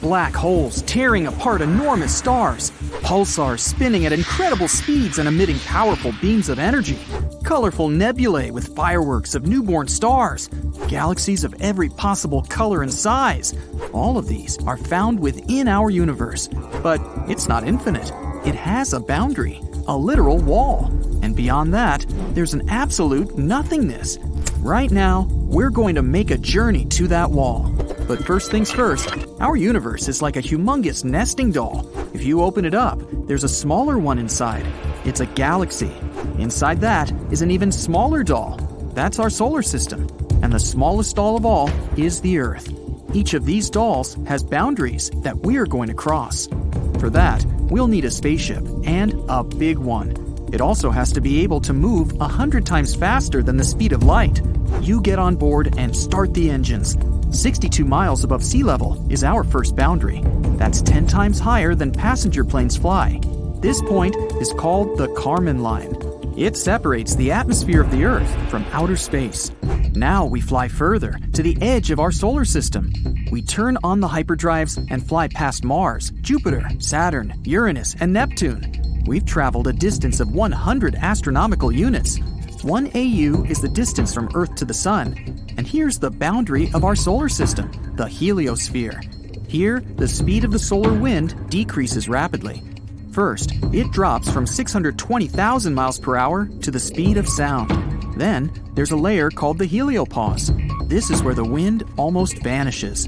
black holes tearing apart enormous stars, pulsars spinning at incredible speeds and emitting powerful beams of energy, colorful nebulae with fireworks of newborn stars, galaxies of every possible color and size. All of these are found within our universe, but it's not infinite. It has a boundary, a literal wall, and beyond that, there's an absolute nothingness. Right now, we're going to make a journey to that wall. But first things first, our universe is like a humongous nesting doll. If you open it up, there's a smaller one inside. It's a galaxy. Inside that is an even smaller doll. That's our solar system. And the smallest doll of all is the Earth. Each of these dolls has boundaries that we're going to cross. For that, we'll need a spaceship, and a big one. It also has to be able to move 100 times faster than the speed of light. You get on board and start the engines. 62 miles above sea level is our first boundary. That's 10 times higher than passenger planes fly. This point is called the Kármán line. It separates the atmosphere of the Earth from outer space. Now we fly further to the edge of our solar system. We turn on the hyperdrives and fly past Mars, Jupiter, Saturn, Uranus, and Neptune. We've traveled a distance of 100 astronomical units. 1 AU is the distance from Earth to the Sun. And here's the boundary of our solar system, the heliosphere. Here, the speed of the solar wind decreases rapidly. First, it drops from 620,000 miles per hour to the speed of sound. Then, there's a layer called the heliopause. This is where the wind almost vanishes.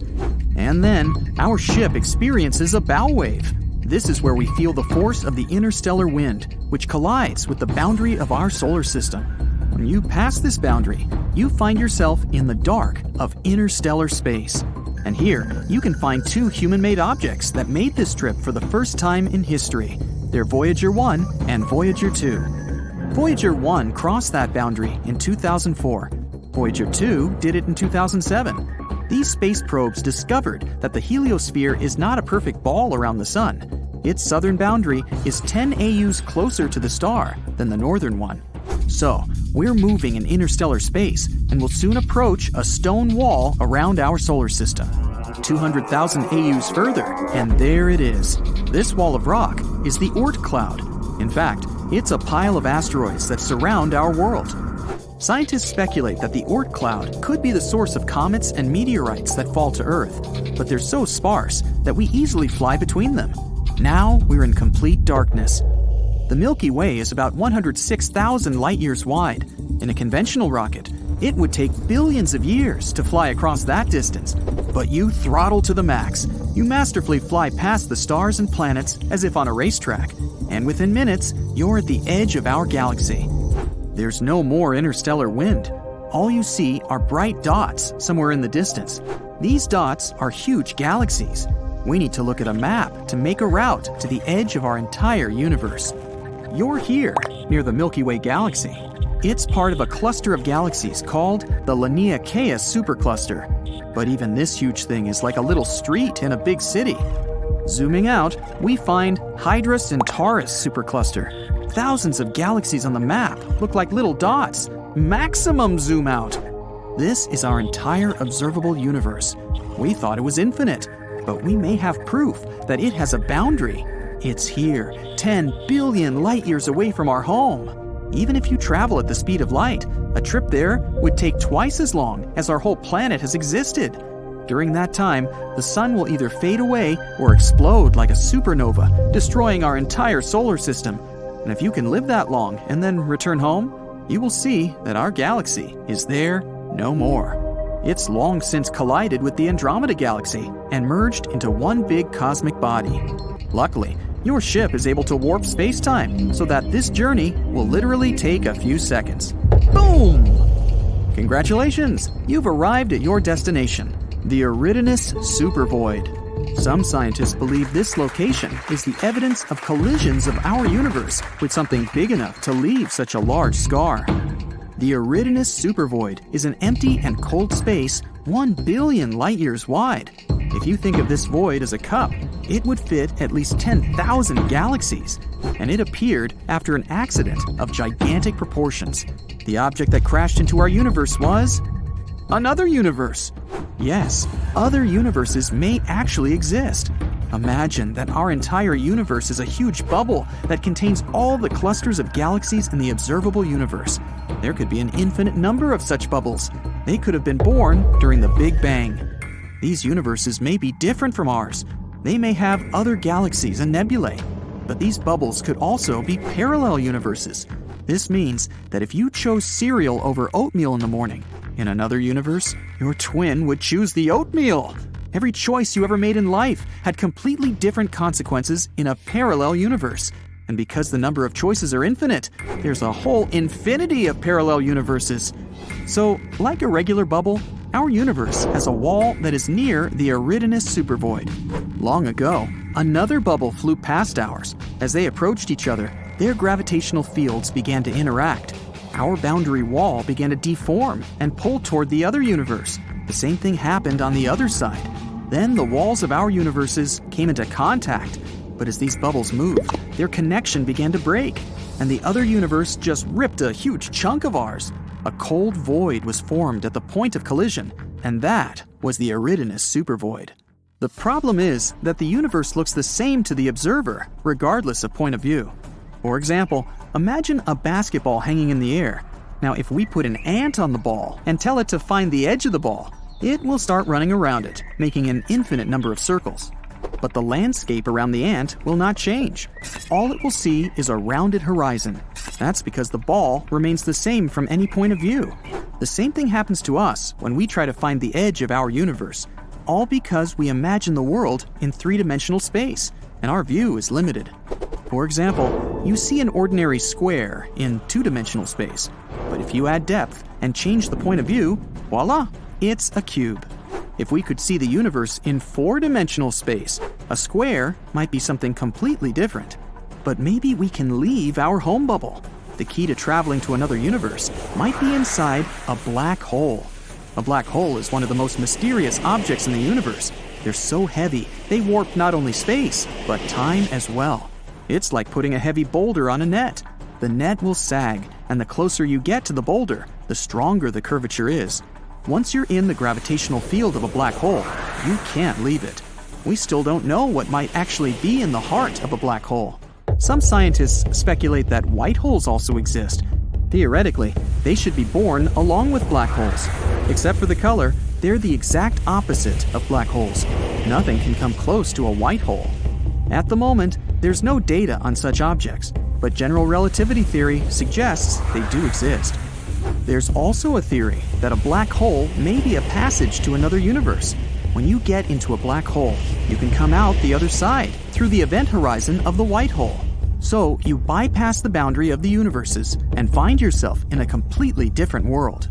And then, our ship experiences a bow wave. This is where we feel the force of the interstellar wind, which collides with the boundary of our solar system. When you pass this boundary, you find yourself in the dark of interstellar space. And here, you can find 2 human-made objects that made this trip for the first time in history. They're Voyager 1 and Voyager 2. Voyager 1 crossed that boundary in 2004. Voyager 2 did it in 2007. These space probes discovered that the heliosphere is not a perfect ball around the sun. Its southern boundary is 10 AUs closer to the star than the northern one. So, we're moving in interstellar space and will soon approach a stone wall around our solar system. 200,000 AUs further, and there it is. This wall of rock is the Oort cloud. In fact, it's a pile of asteroids that surround our world. Scientists speculate that the Oort cloud could be the source of comets and meteorites that fall to Earth, but they're so sparse that we easily fly between them. Now we're in complete darkness. The Milky Way is about 106,000 light-years wide. In a conventional rocket, it would take billions of years to fly across that distance. But you throttle to the max. You masterfully fly past the stars and planets as if on a racetrack. And within minutes, you're at the edge of our galaxy. There's no more interstellar wind. All you see are bright dots somewhere in the distance. These dots are huge galaxies. We need to look at a map to make a route to the edge of our entire universe. You're here, near the Milky Way galaxy. It's part of a cluster of galaxies called the Laniakea supercluster. But even this huge thing is like a little street in a big city. Zooming out, we find Hydra Centaurus supercluster. Thousands of galaxies on the map look like little dots. Maximum zoom out. This is our entire observable universe. We thought it was infinite, but we may have proof that it has a boundary. It's here, 10 billion light-years away from our home. Even if you travel at the speed of light, a trip there would take twice as long as our whole planet has existed. During that time, the sun will either fade away or explode like a supernova, destroying our entire solar system. And if you can live that long and then return home, you will see that our galaxy is there no more. It's long since collided with the Andromeda Galaxy and merged into one big cosmic body. Luckily, your ship is able to warp space-time so that this journey will literally take a few seconds. Boom! Congratulations! You've arrived at your destination, the Eridanus supervoid. Some scientists believe this location is the evidence of collisions of our universe with something big enough to leave such a large scar. The Eridanus supervoid is an empty and cold space 1 billion light-years wide. If you think of this void as a cup, it would fit at least 10,000 galaxies, and it appeared after an accident of gigantic proportions. The object that crashed into our universe was Another universe! Yes, other universes may actually exist. Imagine that our entire universe is a huge bubble that contains all the clusters of galaxies in the observable universe. There could be an infinite number of such bubbles. They could have been born during the Big Bang. These universes may be different from ours. They may have other galaxies and nebulae. But these bubbles could also be parallel universes. This means that if you chose cereal over oatmeal in the morning, in another universe, your twin would choose the oatmeal. Every choice you ever made in life had completely different consequences in a parallel universe. And because the number of choices are infinite, there's a whole infinity of parallel universes. So, like a regular bubble, our universe has a wall that is near the Eridanus supervoid. Long ago, another bubble flew past ours. As they approached each other, their gravitational fields began to interact. Our boundary wall began to deform and pull toward the other universe. The same thing happened on the other side. Then the walls of our universes came into contact. But as these bubbles moved, their connection began to break, and the other universe just ripped a huge chunk of ours. A cold void was formed at the point of collision, and that was the Eridanus supervoid. The problem is that the universe looks the same to the observer, regardless of point of view. For example, imagine a basketball hanging in the air. Now, if we put an ant on the ball and tell it to find the edge of the ball, it will start running around it, making an infinite number of circles. But the landscape around the ant will not change. All it will see is a rounded horizon. That's because the ball remains the same from any point of view. The same thing happens to us when we try to find the edge of our universe, all because we imagine the world in three-dimensional space, and our view is limited. For example, you see an ordinary square in two-dimensional space, but if you add depth and change the point of view, voila, it's a cube. If we could see the universe in four-dimensional space, a square might be something completely different. But maybe we can leave our home bubble. The key to traveling to another universe might be inside a black hole. A black hole is one of the most mysterious objects in the universe. They're so heavy, they warp not only space, but time as well. It's like putting a heavy boulder on a net. The net will sag, and the closer you get to the boulder, the stronger the curvature is. Once you're in the gravitational field of a black hole, you can't leave it. We still don't know what might actually be in the heart of a black hole. Some scientists speculate that white holes also exist. Theoretically, they should be born along with black holes. Except for the color, they're the exact opposite of black holes. Nothing can come close to a white hole. At the moment, there's no data on such objects, but general relativity theory suggests they do exist. There's also a theory that a black hole may be a passage to another universe. When you get into a black hole, you can come out the other side through the event horizon of the white hole. So you bypass the boundary of the universes and find yourself in a completely different world.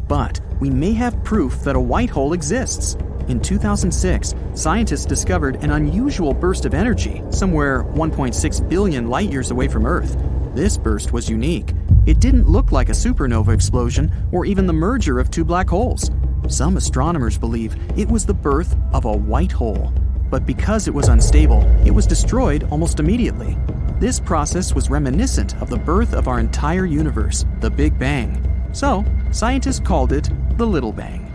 But we may have proof that a white hole exists. In 2006, scientists discovered an unusual burst of energy somewhere 1.6 billion light-years away from Earth. This burst was unique. It didn't look like a supernova explosion or even the merger of two black holes. Some astronomers believe it was the birth of a white hole. But because it was unstable, it was destroyed almost immediately. This process was reminiscent of the birth of our entire universe, the Big Bang. So, scientists called it the Little Bang.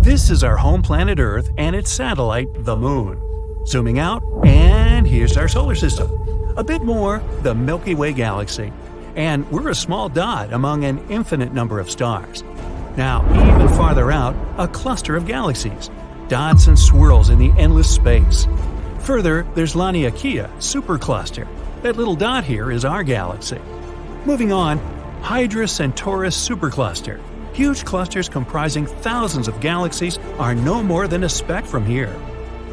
This is our home planet Earth and its satellite, the Moon. Zooming out, and here's our solar system. A bit more, the Milky Way galaxy. And we're a small dot among an infinite number of stars. Now, even farther out, a cluster of galaxies. Dots and swirls in the endless space. Further, there's Laniakea supercluster. That little dot here is our galaxy. Moving on, Hydra Centaurus supercluster. Huge clusters comprising thousands of galaxies are no more than a speck from here.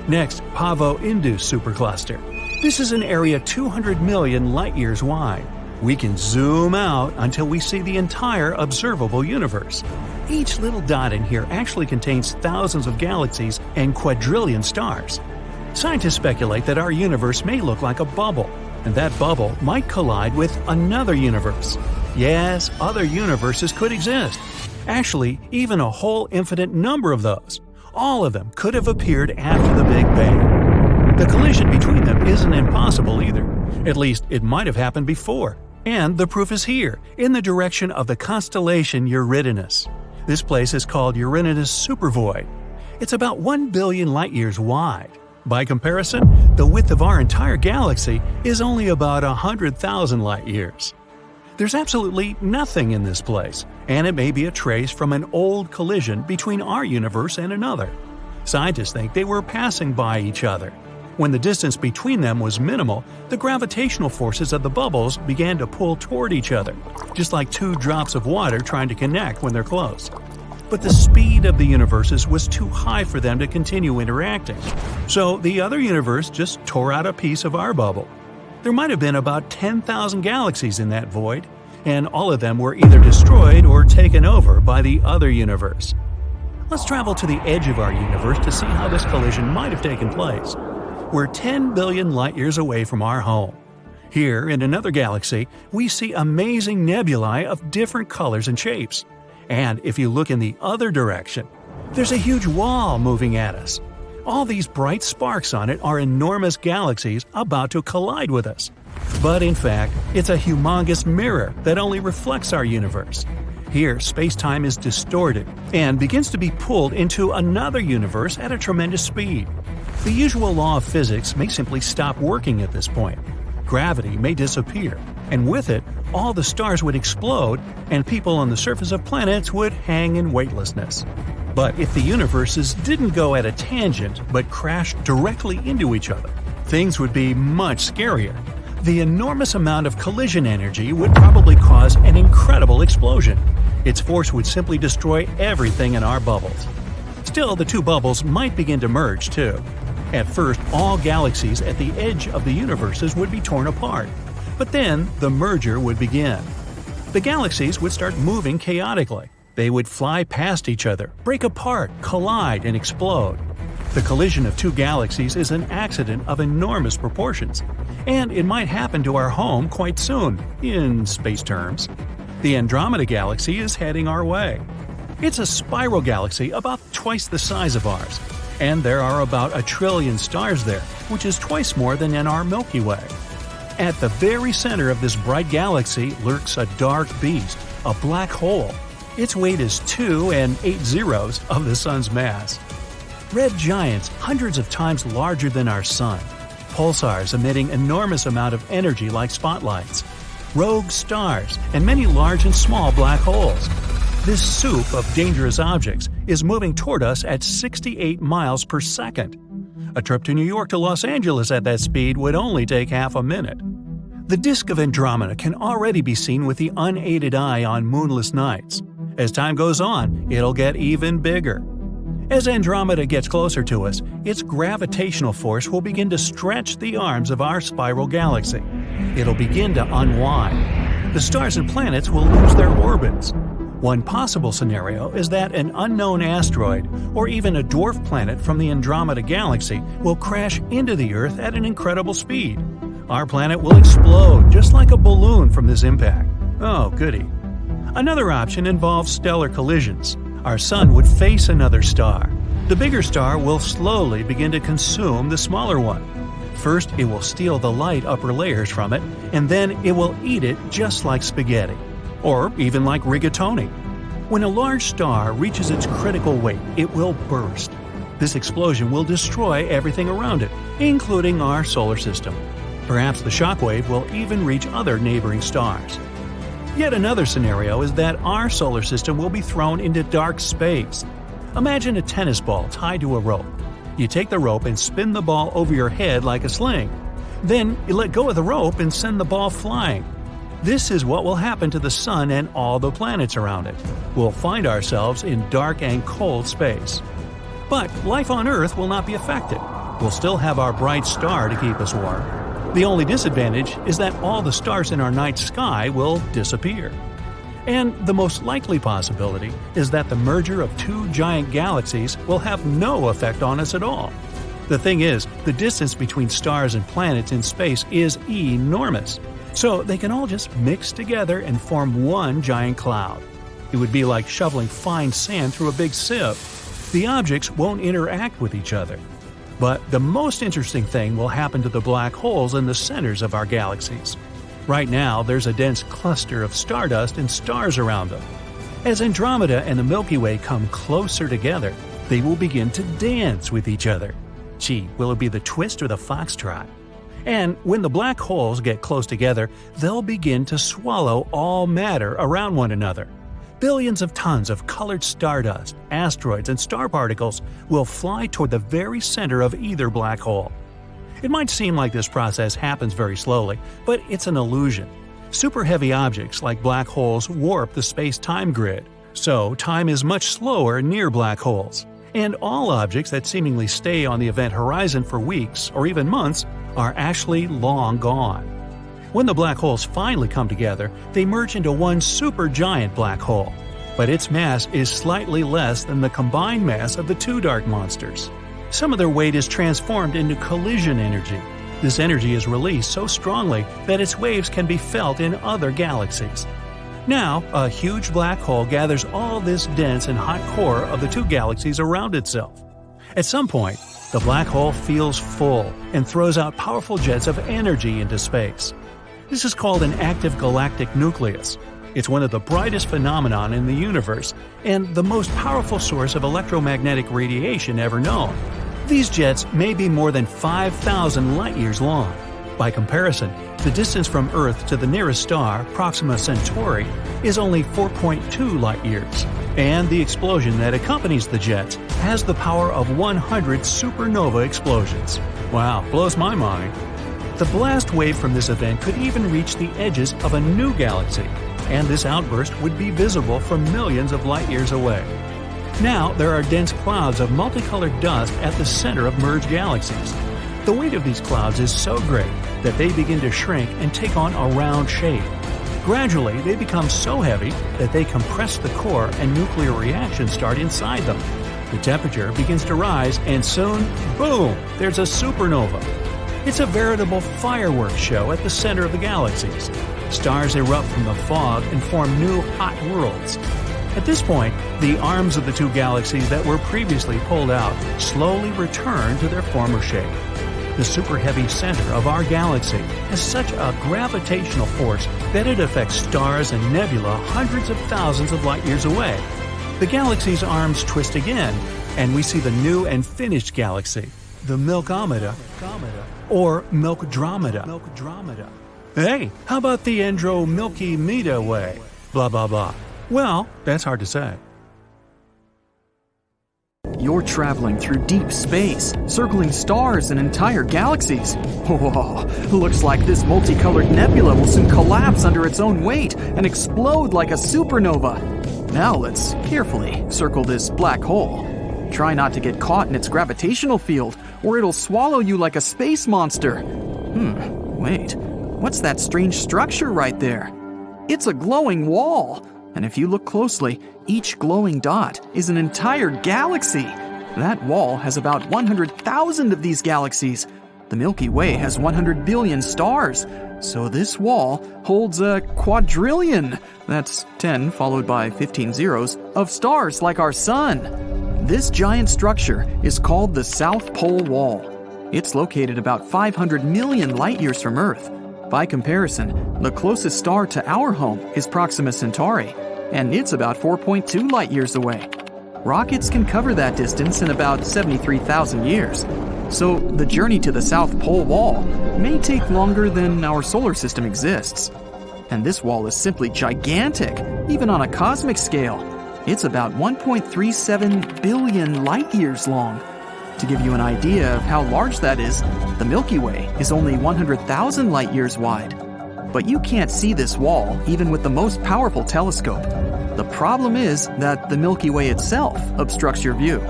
Next, Pavo Indus supercluster. This is an area 200 million light-years wide. We can zoom out until we see the entire observable universe. Each little dot in here actually contains thousands of galaxies and quadrillion stars. Scientists speculate that our universe may look like a bubble, and that bubble might collide with another universe. Yes, other universes could exist. Actually, even a whole infinite number of those. All of them could have appeared after the Big Bang. The collision between them isn't impossible either. At least, it might have happened before. And the proof is here, in the direction of the constellation Uranus. This place is called Uranus Supervoid. It's about 1 billion light-years wide. By comparison, the width of our entire galaxy is only about 100,000 light-years. There's absolutely nothing in this place, and it may be a trace from an old collision between our universe and another. Scientists think they were passing by each other. When the distance between them was minimal, the gravitational forces of the bubbles began to pull toward each other, just like two drops of water trying to connect when they're close. But the speed of the universes was too high for them to continue interacting, so the other universe just tore out a piece of our bubble. There might have been about 10,000 galaxies in that void, and all of them were either destroyed or taken over by the other universe. Let's travel to the edge of our universe to see how this collision might have taken place. We're 10 billion light-years away from our home. Here, in another galaxy, we see amazing nebulae of different colors and shapes. And if you look in the other direction, there's a huge wall moving at us. All these bright sparks on it are enormous galaxies about to collide with us. But in fact, it's a humongous mirror that only reflects our universe. Here, space-time is distorted and begins to be pulled into another universe at a tremendous speed. The usual law of physics may simply stop working at this point. Gravity may disappear, and with it, all the stars would explode, and people on the surface of planets would hang in weightlessness. But if the universes didn't go at a tangent but crashed directly into each other, things would be much scarier. The enormous amount of collision energy would probably cause an incredible explosion. Its force would simply destroy everything in our bubbles. Still, the two bubbles might begin to merge too. At first, all galaxies at the edge of the universes would be torn apart, but then the merger would begin. The galaxies would start moving chaotically. They would fly past each other, break apart, collide, and explode. The collision of two galaxies is an accident of enormous proportions, and it might happen to our home quite soon, in space terms. The Andromeda Galaxy is heading our way. It's a spiral galaxy about twice the size of ours, and there are about 1 trillion stars there, which is twice more than in our Milky Way. At the very center of this bright galaxy lurks a dark beast, a black hole. Its weight is 2 and 8 zeros of the Sun's mass. Red giants hundreds of times larger than our Sun. Pulsars emitting enormous amount of energy like spotlights. Rogue stars, and many large and small black holes. This soup of dangerous objects is moving toward us at 68 miles per second. A trip to New York to Los Angeles at that speed would only take half a minute. The disk of Andromeda can already be seen with the unaided eye on moonless nights. As time goes on, it'll get even bigger. As Andromeda gets closer to us, its gravitational force will begin to stretch the arms of our spiral galaxy. It'll begin to unwind. The stars and planets will lose their orbits. One possible scenario is that an unknown asteroid, or even a dwarf planet from the Andromeda Galaxy, will crash into the Earth at an incredible speed. Our planet will explode just like a balloon from this impact. Oh, goody. Another option involves stellar collisions. Our Sun would face another star. The bigger star will slowly begin to consume the smaller one. First, it will steal the light upper layers from it, and then it will eat it just like spaghetti. Or even like rigatoni. When a large star reaches its critical weight, it will burst. This explosion will destroy everything around it, including our solar system. Perhaps the shockwave will even reach other neighboring stars. Yet another scenario is that our solar system will be thrown into dark space. Imagine a tennis ball tied to a rope. You take the rope and spin the ball over your head like a sling. Then you let go of the rope and send the ball flying. This is what will happen to the Sun and all the planets around it. We'll find ourselves in dark and cold space. But life on Earth will not be affected. We'll still have our bright star to keep us warm. The only disadvantage is that all the stars in our night sky will disappear. And the most likely possibility is that the merger of two giant galaxies will have no effect on us at all. The thing is, the distance between stars and planets in space is enormous. So they can all just mix together and form one giant cloud. It would be like shoveling fine sand through a big sieve. The objects won't interact with each other. But the most interesting thing will happen to the black holes in the centers of our galaxies. Right now, there's a dense cluster of stardust and stars around them. As Andromeda and the Milky Way come closer together, they will begin to dance with each other. Gee, will it be the twist or the foxtrot? And when the black holes get close together, they'll begin to swallow all matter around one another. Billions of tons of colored stardust, asteroids, and star particles will fly toward the very center of either black hole. It might seem like this process happens very slowly, but it's an illusion. Super heavy objects like black holes warp the space-time grid, so time is much slower near black holes. And all objects that seemingly stay on the event horizon for weeks or even months are actually long gone. When the black holes finally come together, they merge into one supergiant black hole, but its mass is slightly less than the combined mass of the two dark monsters. Some of their weight is transformed into collision energy. This energy is released so strongly that its waves can be felt in other galaxies. Now, a huge black hole gathers all this dense and hot core of the two galaxies around itself. At some point, the black hole feels full and throws out powerful jets of energy into space. This is called an active galactic nucleus. It's one of the brightest phenomena in the universe and the most powerful source of electromagnetic radiation ever known. These jets may be more than 5,000 light-years long. By comparison, the distance from Earth to the nearest star, Proxima Centauri, is only 4.2 light-years. And the explosion that accompanies the jets has the power of 100 supernova explosions. Wow, blows my mind. The blast wave from this event could even reach the edges of a new galaxy, and this outburst would be visible from millions of light-years away. Now, there are dense clouds of multicolored dust at the center of merged galaxies. The weight of these clouds is so great that they begin to shrink and take on a round shape. Gradually, they become so heavy that they compress the core and nuclear reactions start inside them. The temperature begins to rise and soon, boom, there's a supernova. It's a veritable fireworks show at the center of the galaxies. Stars erupt from the fog and form new hot worlds. At this point, the arms of the two galaxies that were previously pulled out slowly return to their former shape. The super-heavy center of our galaxy has such a gravitational force that it affects stars and nebula hundreds of thousands of light-years away. The galaxy's arms twist again, and we see the new and finished galaxy, the Milkomeda, or Milkdromeda. Hey, how about the Andro-Milky-Meda way? Blah blah blah. Well, that's hard to say. You're traveling through deep space, circling stars and entire galaxies. Whoa, looks like this multicolored nebula will soon collapse under its own weight and explode like a supernova. Now let's carefully circle this black hole. Try not to get caught in its gravitational field, or it'll swallow you like a space monster. Wait, what's that strange structure right there? It's a glowing wall. And if you look closely, each glowing dot is an entire galaxy. That wall has about 100,000 of these galaxies. The Milky Way has 100 billion stars. So this wall holds a quadrillion, that's 10 followed by 15 zeros, of stars like our sun. This giant structure is called the South Pole Wall. It's located about 500 million light-years from Earth. By comparison, the closest star to our home is Proxima Centauri, and it's about 4.2 light-years away. Rockets can cover that distance in about 73,000 years. So the journey to the South Pole Wall may take longer than our solar system exists. And this wall is simply gigantic, even on a cosmic scale. It's about 1.37 billion light-years long. To give you an idea of how large that is, the Milky Way is only 100,000 light-years wide. But you can't see this wall even with the most powerful telescope. The problem is that the Milky Way itself obstructs your view.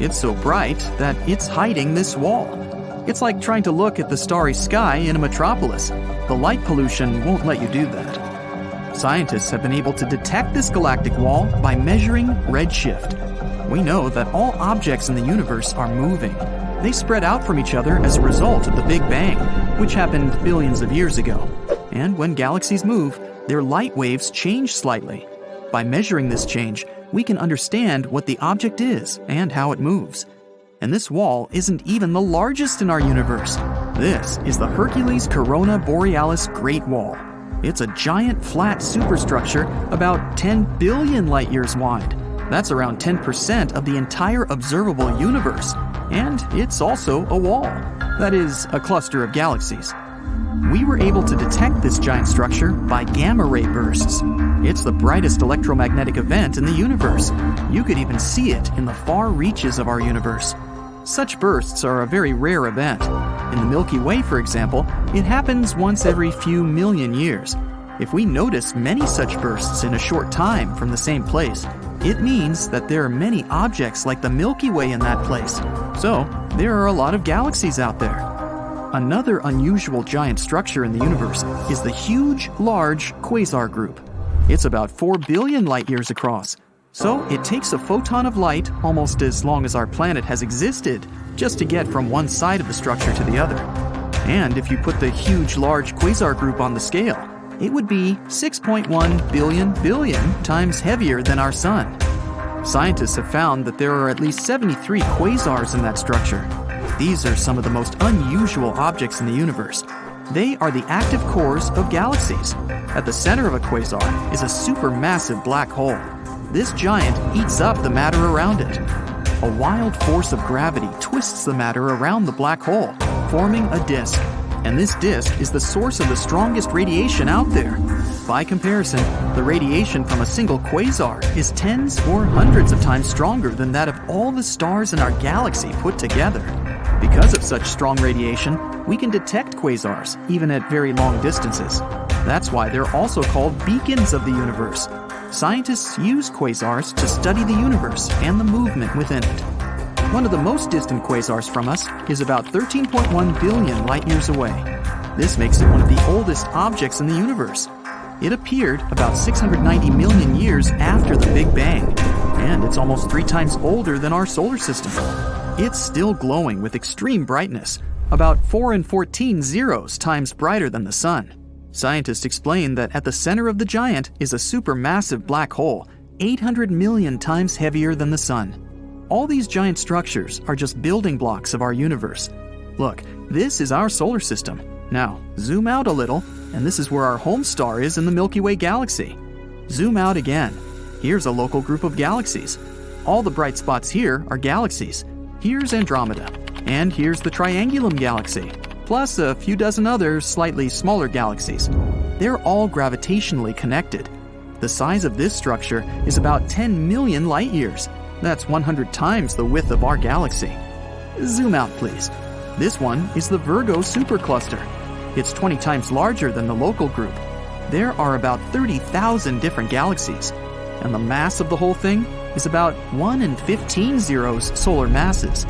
It's so bright that it's hiding this wall. It's like trying to look at the starry sky in a metropolis. The light pollution won't let you do that. Scientists have been able to detect this galactic wall by measuring redshift. We know that all objects in the universe are moving. They spread out from each other as a result of the Big Bang, which happened billions of years ago. And when galaxies move, their light waves change slightly. By measuring this change, we can understand what the object is and how it moves. And this wall isn't even the largest in our universe. This is the Hercules Corona Borealis Great Wall. It's a giant flat superstructure about 10 billion light-years wide. That's around 10% of the entire observable universe. And it's also a wall. That is, a cluster of galaxies. We were able to detect this giant structure by gamma-ray bursts. It's the brightest electromagnetic event in the universe. You could even see it in the far reaches of our universe. Such bursts are a very rare event. In the Milky Way, for example, it happens once every few million years. If we notice many such bursts in a short time from the same place, it means that there are many objects like the Milky Way in that place. So, there are a lot of galaxies out there. Another unusual giant structure in the universe is the huge, large quasar group. It's about 4 billion light-years across. So it takes a photon of light almost as long as our planet has existed just to get from one side of the structure to the other. And if you put the huge, large quasar group on the scale, it would be 6.1 billion times heavier than our Sun. Scientists have found that there are at least 73 quasars in that structure. These are some of the most unusual objects in the universe. They are the active cores of galaxies. At the center of a quasar is a supermassive black hole. This giant eats up the matter around it. A wild force of gravity twists the matter around the black hole, forming a disk. And this disk is the source of the strongest radiation out there. By comparison, the radiation from a single quasar is tens or hundreds of times stronger than that of all the stars in our galaxy put together. Because of such strong radiation, we can detect quasars, even at very long distances. That's why they're also called beacons of the universe. Scientists use quasars to study the universe and the movement within it. One of the most distant quasars from us is about 13.1 billion light-years away. This makes it one of the oldest objects in the universe. It appeared about 690 million years after the Big Bang, and it's almost 3 times older than our solar system. It's still glowing with extreme brightness, about 4 and 14 zeros times brighter than the Sun. Scientists explain that at the center of the giant is a supermassive black hole, 800 million times heavier than the Sun. All these giant structures are just building blocks of our universe. Look, this is our solar system. Now, zoom out a little, and this is where our home star is in the Milky Way galaxy. Zoom out again. Here's a local group of galaxies. All the bright spots here are galaxies. Here's Andromeda, and here's the Triangulum galaxy, plus a few dozen other slightly smaller galaxies. They're all gravitationally connected. The size of this structure is about 10 million light-years. That's 100 times the width of our galaxy. Zoom out, please. This one is the Virgo supercluster. It's 20 times larger than the local group. There are about 30,000 different galaxies, and the mass of the whole thing is about 1 in 15 zeros solar masses.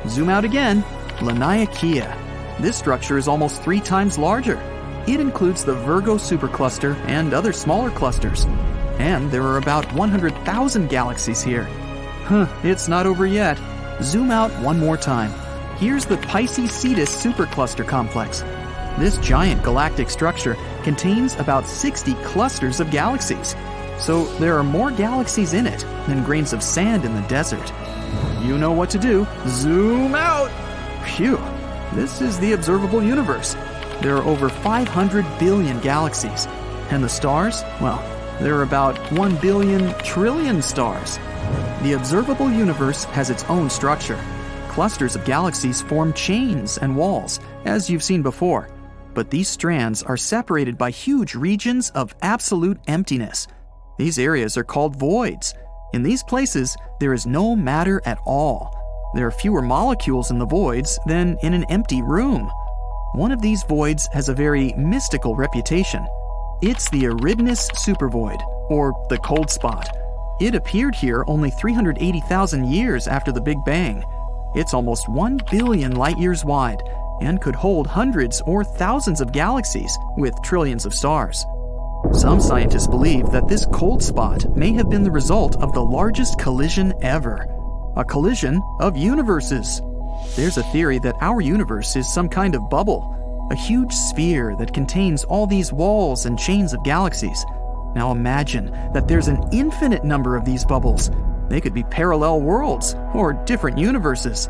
Zoom out again. Laniakea. This structure is almost 3 times larger. It includes the Virgo supercluster and other smaller clusters. And there are about 100,000 galaxies here. It's not over yet. Zoom out one more time. Here's the Pisces-Cetus supercluster complex. This giant galactic structure contains about 60 clusters of galaxies. So there are more galaxies in it than grains of sand in the desert. You know what to do. Zoom out! Phew! This is the observable universe. There are over 500 billion galaxies. And the stars? Well, there are about 1 billion trillion stars. The observable universe has its own structure. Clusters of galaxies form chains and walls, as you've seen before. But these strands are separated by huge regions of absolute emptiness. These areas are called voids. In these places, there is no matter at all. There are fewer molecules in the voids than in an empty room. One of these voids has a very mystical reputation. It's the Eridanus supervoid, or the cold spot. It appeared here only 380,000 years after the Big Bang. It's almost 1 billion light-years wide and could hold hundreds or thousands of galaxies with trillions of stars. Some scientists believe that this cold spot may have been the result of the largest collision ever, a collision of universes. There's a theory that our universe is some kind of bubble, a huge sphere that contains all these walls and chains of galaxies. Now imagine that there's an infinite number of these bubbles. They could be parallel worlds or different universes.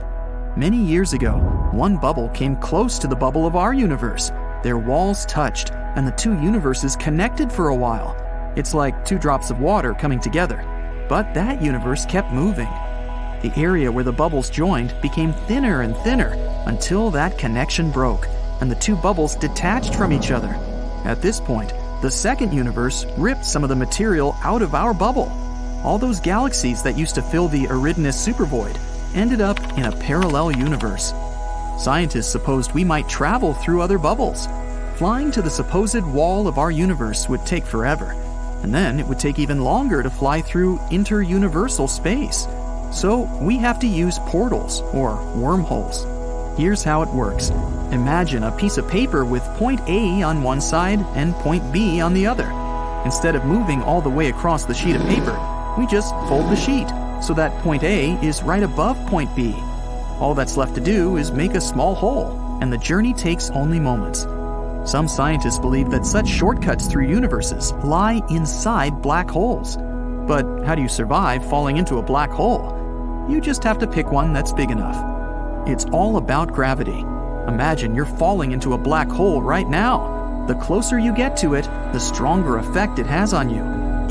Many years ago, one bubble came close to the bubble of our universe. Their walls touched, and the two universes connected for a while. It's like two drops of water coming together. But that universe kept moving. The area where the bubbles joined became thinner and thinner until that connection broke, and the two bubbles detached from each other. At this point, the second universe ripped some of the material out of our bubble. All those galaxies that used to fill the Eridanus supervoid ended up in a parallel universe. Scientists supposed we might travel through other bubbles. Flying to the supposed wall of our universe would take forever, and then it would take even longer to fly through inter-universal space. So we have to use portals, or wormholes. Here's how it works. Imagine a piece of paper with point A on one side and point B on the other. Instead of moving all the way across the sheet of paper, we just fold the sheet so that point A is right above point B. All that's left to do is make a small hole, and the journey takes only moments. Some scientists believe that such shortcuts through universes lie inside black holes. But how do you survive falling into a black hole? You just have to pick one that's big enough. It's all about gravity. Imagine you're falling into a black hole right now. The closer you get to it, the stronger effect it has on you.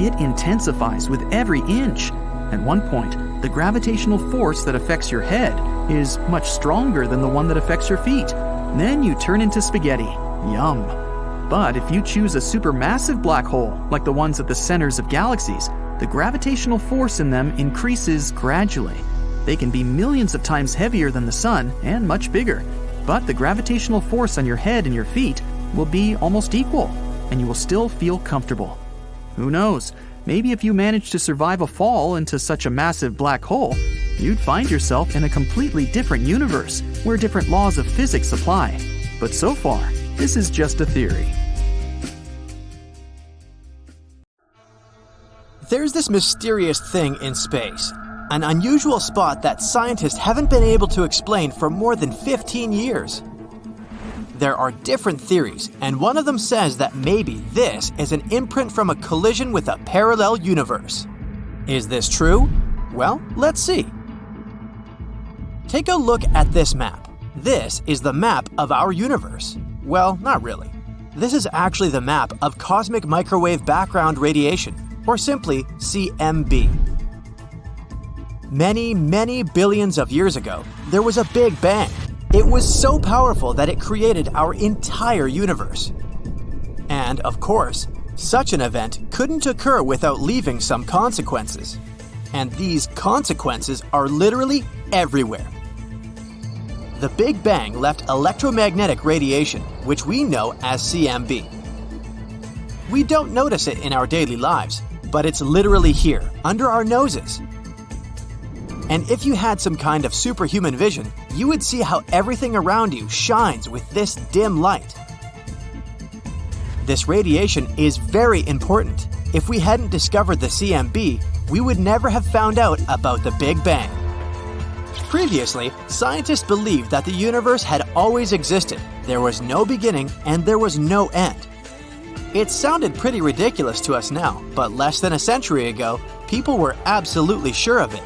It intensifies with every inch. At one point, the gravitational force that affects your head is much stronger than the one that affects your feet. Then you turn into spaghetti. Yum. But if you choose a supermassive black hole, like the ones at the centers of galaxies, the gravitational force in them increases gradually. They can be millions of times heavier than the sun and much bigger, but the gravitational force on your head and your feet will be almost equal, and you will still feel comfortable. Who knows? Maybe if you manage to survive a fall into such a massive black hole, you'd find yourself in a completely different universe where different laws of physics apply. But so far, this is just a theory. There's this mysterious thing in space, an unusual spot that scientists haven't been able to explain for more than 15 years. There are different theories, and one of them says that maybe this is an imprint from a collision with a parallel universe. Is this true? Well, let's see. Take a look at this map. This is the map of our universe. Well, not really. This is actually the map of cosmic microwave background radiation, or simply CMB. Many billions of years ago, there was a Big Bang. It was so powerful that it created our entire universe. And, of course, such an event couldn't occur without leaving some consequences. And these consequences are literally everywhere. The Big Bang left electromagnetic radiation, which we know as CMB. We don't notice it in our daily lives, but it's literally here, under our noses. And if you had some kind of superhuman vision, you would see how everything around you shines with this dim light. This radiation is very important. If we hadn't discovered the CMB, we would never have found out about the Big Bang. Previously, scientists believed that the universe had always existed. There was no beginning and there was no end. It sounded pretty ridiculous to us now, but less than a century ago, people were absolutely sure of it.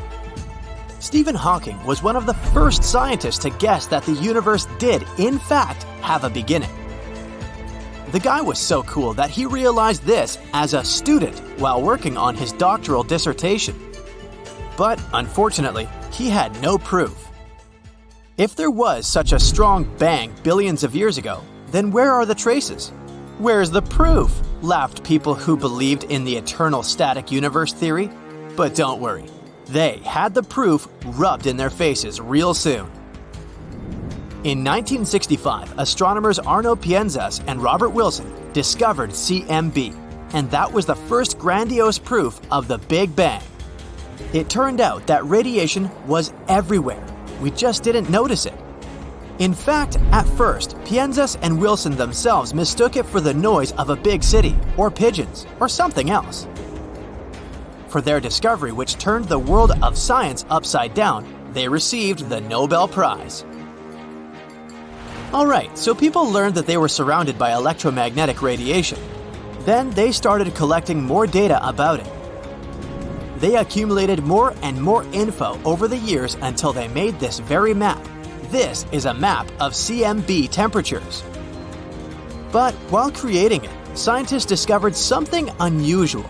Stephen Hawking was one of the first scientists to guess that the universe did, in fact, have a beginning. The guy was so cool that he realized this as a student while working on his doctoral dissertation. But, unfortunately, he had no proof. If there was such a strong bang billions of years ago, then where are the traces? Where's the proof? Laughed people who believed in the eternal static universe theory. But don't worry. They had the proof rubbed in their faces real soon. In 1965, astronomers Arno Pienzas and Robert Wilson discovered CMB, and that was the first grandiose proof of the Big Bang. It turned out that radiation was everywhere. We just didn't notice it. In fact, at first, Pienzas and Wilson themselves mistook it for the noise of a big city, or pigeons, or something else. For their discovery, which turned the world of science upside down, they received the Nobel Prize. Alright, so people learned that they were surrounded by electromagnetic radiation. Then they started collecting more data about it. They accumulated more and more info over the years until they made this very map. This is a map of CMB temperatures. But while creating it, scientists discovered something unusual.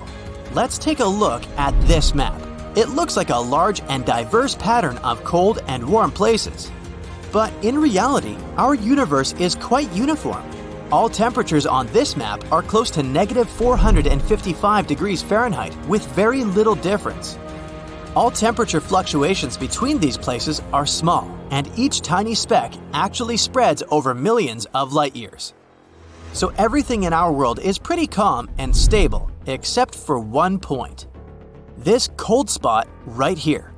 Let's take a look at this map. It looks like a large and diverse pattern of cold and warm places. But in reality, our universe is quite uniform. All temperatures on this map are close to negative 455 degrees Fahrenheit with very little difference. All temperature fluctuations between these places are small, and each tiny speck actually spreads over millions of light years. So everything in our world is pretty calm and stable, except for one point. This cold spot right here.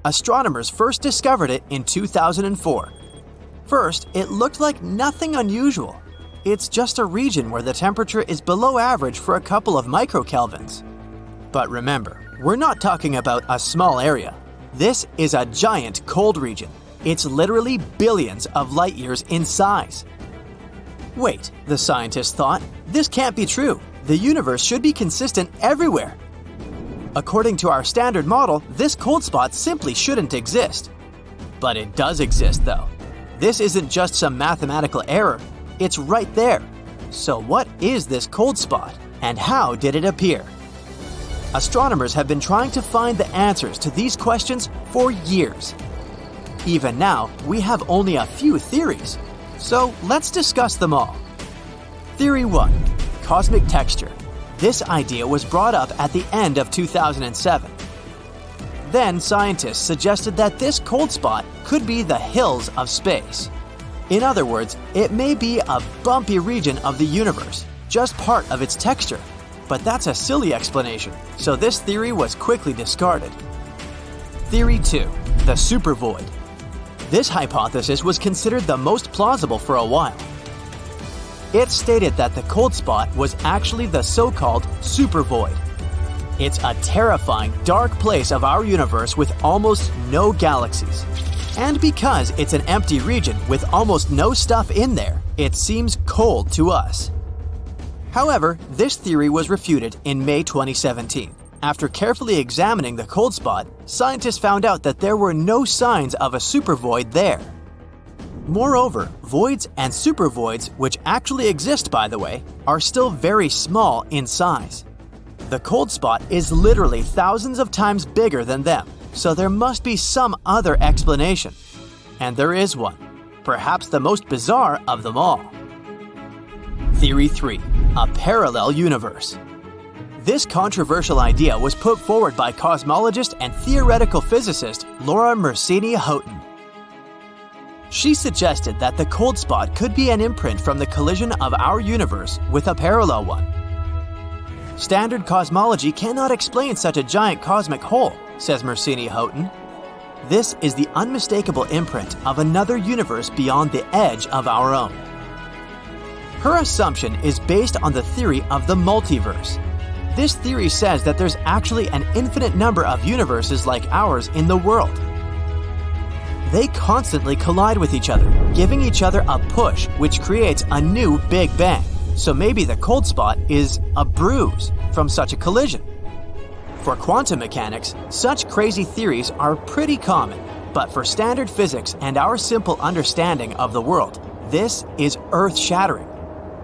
Astronomers first discovered it in 2004. First, it looked like nothing unusual. It's just a region where the temperature is below average for a couple of microkelvins. But remember, we're not talking about a small area. This is a giant cold region. It's literally billions of light years in size. Wait, the scientists thought, this can't be true. The universe should be consistent everywhere. According to our standard model, this cold spot simply shouldn't exist. But it does exist though. This isn't just some mathematical error, it's right there. So what is this cold spot, and how did it appear? Astronomers have been trying to find the answers to these questions for years. Even now, we have only a few theories. So let's discuss them all. Theory 1. Cosmic texture. This idea was brought up at the end of 2007. Then scientists suggested that this cold spot could be the hills of space. In other words, it may be a bumpy region of the universe, just part of its texture. But that's a silly explanation, so this theory was quickly discarded. Theory 2. The supervoid. This hypothesis was considered the most plausible for a while. It stated that the cold spot was actually the so-called supervoid. It's a terrifying, dark place of our universe with almost no galaxies. And because it's an empty region with almost no stuff in there, it seems cold to us. However, this theory was refuted in May 2017. After carefully examining the cold spot, scientists found out that there were no signs of a supervoid there. Moreover, voids and supervoids, which actually exist by the way, are still very small in size. The cold spot is literally thousands of times bigger than them, so there must be some other explanation. And there is one, perhaps the most bizarre of them all. Theory 3. A parallel universe. This controversial idea was put forward by cosmologist and theoretical physicist Laura Mersini-Houghton. She suggested that the cold spot could be an imprint from the collision of our universe with a parallel one. Standard cosmology cannot explain such a giant cosmic hole, says Mersini-Houghton. This is the unmistakable imprint of another universe beyond the edge of our own. Her assumption is based on the theory of the multiverse. This theory says that there's actually an infinite number of universes like ours in the world. They constantly collide with each other, giving each other a push which creates a new Big Bang. So maybe the cold spot is a bruise from such a collision. For quantum mechanics, such crazy theories are pretty common, but for standard physics and our simple understanding of the world, this is earth-shattering.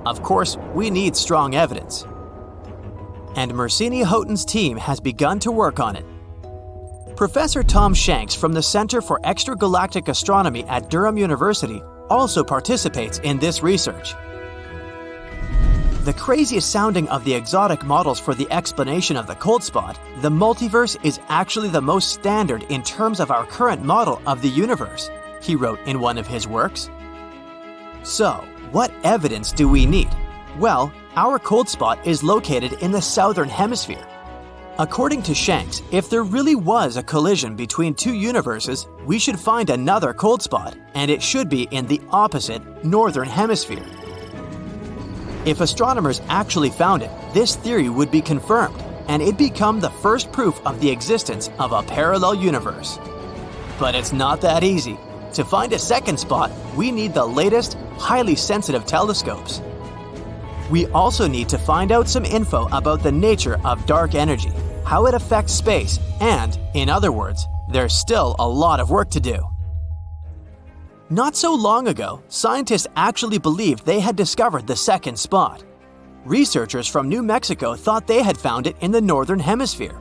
Of course, we need strong evidence. And Mersini-Houghton's team has begun to work on it. Professor Tom Shanks from the Center for Extragalactic Astronomy at Durham University also participates in this research. The craziest sounding of the exotic models for the explanation of the cold spot, the multiverse is actually the most standard in terms of our current model of the universe, he wrote in one of his works. So, what evidence do we need? Well, our cold spot is located in the southern hemisphere. According to Shanks, if there really was a collision between two universes, we should find another cold spot, and it should be in the opposite northern hemisphere. If astronomers actually found it, this theory would be confirmed, and it'd become the first proof of the existence of a parallel universe. But it's not that easy. To find a second spot, we need the latest, highly sensitive telescopes. We also need to find out some info about the nature of dark energy, how it affects space, and, in other words, there's still a lot of work to do. Not so long ago, scientists actually believed they had discovered the second spot. Researchers from New Mexico thought they had found it in the northern hemisphere.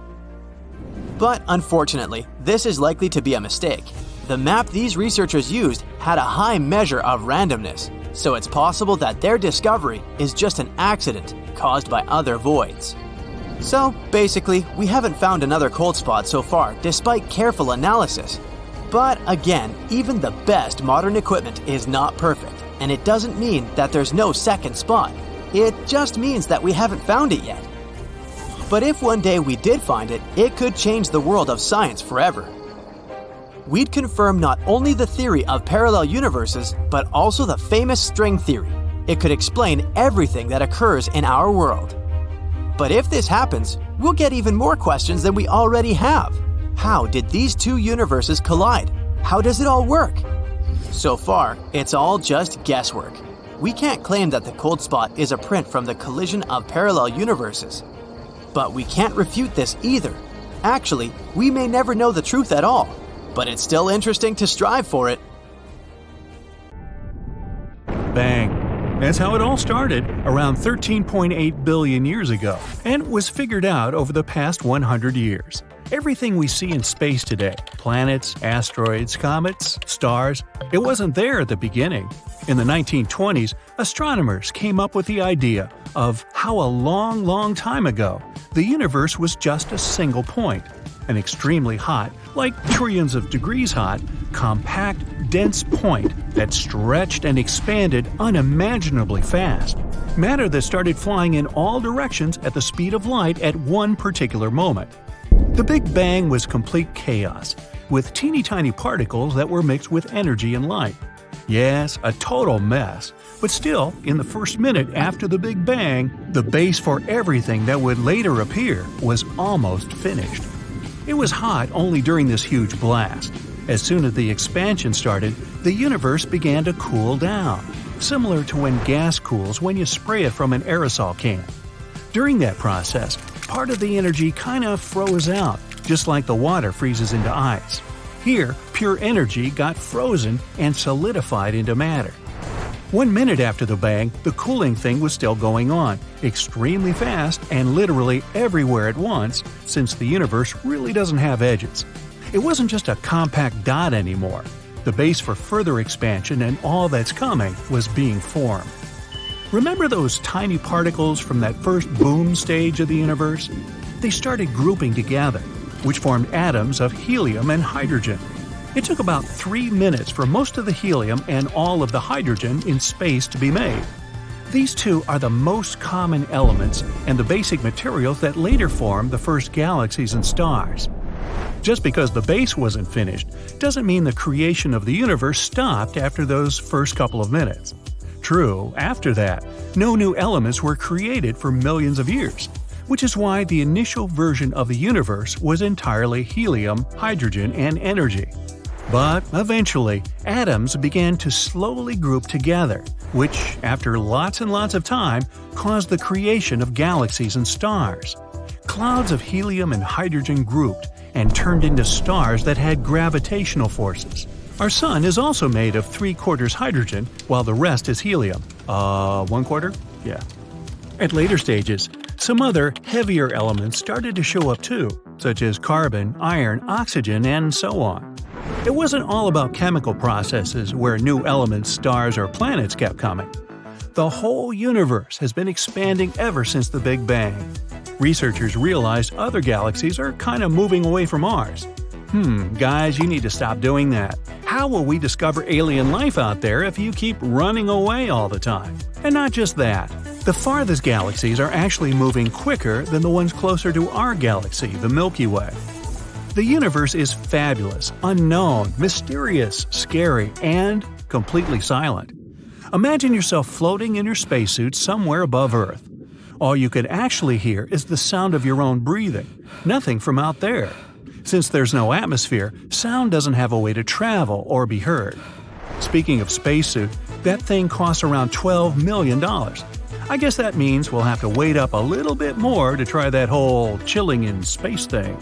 But unfortunately, this is likely to be a mistake. The map these researchers used had a high measure of randomness, so it's possible that their discovery is just an accident caused by other voids. So basically, we haven't found another cold spot so far despite careful analysis. But again, even the best modern equipment is not perfect, and it doesn't mean that there's no second spot. It just means that we haven't found it yet. But if one day we did find it, it could change the world of science forever. We'd confirm not only the theory of parallel universes, but also the famous string theory. It could explain everything that occurs in our world. But if this happens, we'll get even more questions than we already have. How did these two universes collide? How does it all work? So far, it's all just guesswork. We can't claim that the cold spot is a print from the collision of parallel universes. But we can't refute this either. Actually, we may never know the truth at all. But it's still interesting to strive for it. Bang. That's how it all started around 13.8 billion years ago and was figured out over the past 100 years. Everything we see in space today – planets, asteroids, comets, stars – it wasn't there at the beginning. In the 1920s, astronomers came up with the idea of how a long, long time ago, the universe was just a single point. An extremely hot, like trillions of degrees hot, compact, dense point that stretched and expanded unimaginably fast. Matter that started flying in all directions at the speed of light at one particular moment. The Big Bang was complete chaos, with teeny tiny particles that were mixed with energy and light. Yes, a total mess, but still, in the first minute after the Big Bang, the base for everything that would later appear was almost finished. It was hot only during this huge blast. As soon as the expansion started, the universe began to cool down, similar to when gas cools when you spray it from an aerosol can. During that process, part of the energy kind of froze out, just like the water freezes into ice. Here, pure energy got frozen and solidified into matter. 1 minute after the bang, the cooling thing was still going on, extremely fast and literally everywhere at once, since the universe really doesn't have edges. It wasn't just a compact dot anymore. The base for further expansion and all that's coming was being formed. Remember those tiny particles from that first boom stage of the universe? They started grouping together, which formed atoms of helium and hydrogen. It took about 3 minutes for most of the helium and all of the hydrogen in space to be made. These two are the most common elements and the basic materials that later formed the first galaxies and stars. Just because the base wasn't finished doesn't mean the creation of the universe stopped after those first couple of minutes. True, after that, no new elements were created for millions of years, which is why the initial version of the universe was entirely helium, hydrogen, and energy. But eventually, atoms began to slowly group together, which, after lots and lots of time, caused the creation of galaxies and stars. Clouds of helium and hydrogen grouped and turned into stars that had gravitational forces. Our sun is also made of 3/4 hydrogen, while the rest is helium. 1/4? Yeah. At later stages, some other, heavier elements started to show up too, such as carbon, iron, oxygen, and so on. It wasn't all about chemical processes where new elements, stars, or planets kept coming. The whole universe has been expanding ever since the Big Bang. Researchers realized other galaxies are kind of moving away from ours. Guys, you need to stop doing that. How will we discover alien life out there if you keep running away all the time? And not just that. The farthest galaxies are actually moving quicker than the ones closer to our galaxy, the Milky Way. The universe is fabulous, unknown, mysterious, scary, and completely silent. Imagine yourself floating in your spacesuit somewhere above Earth. All you could actually hear is the sound of your own breathing, nothing from out there. Since there's no atmosphere, sound doesn't have a way to travel or be heard. Speaking of spacesuit, that thing costs around $12 million. I guess that means we'll have to wait up a little bit more to try that whole chilling in space thing.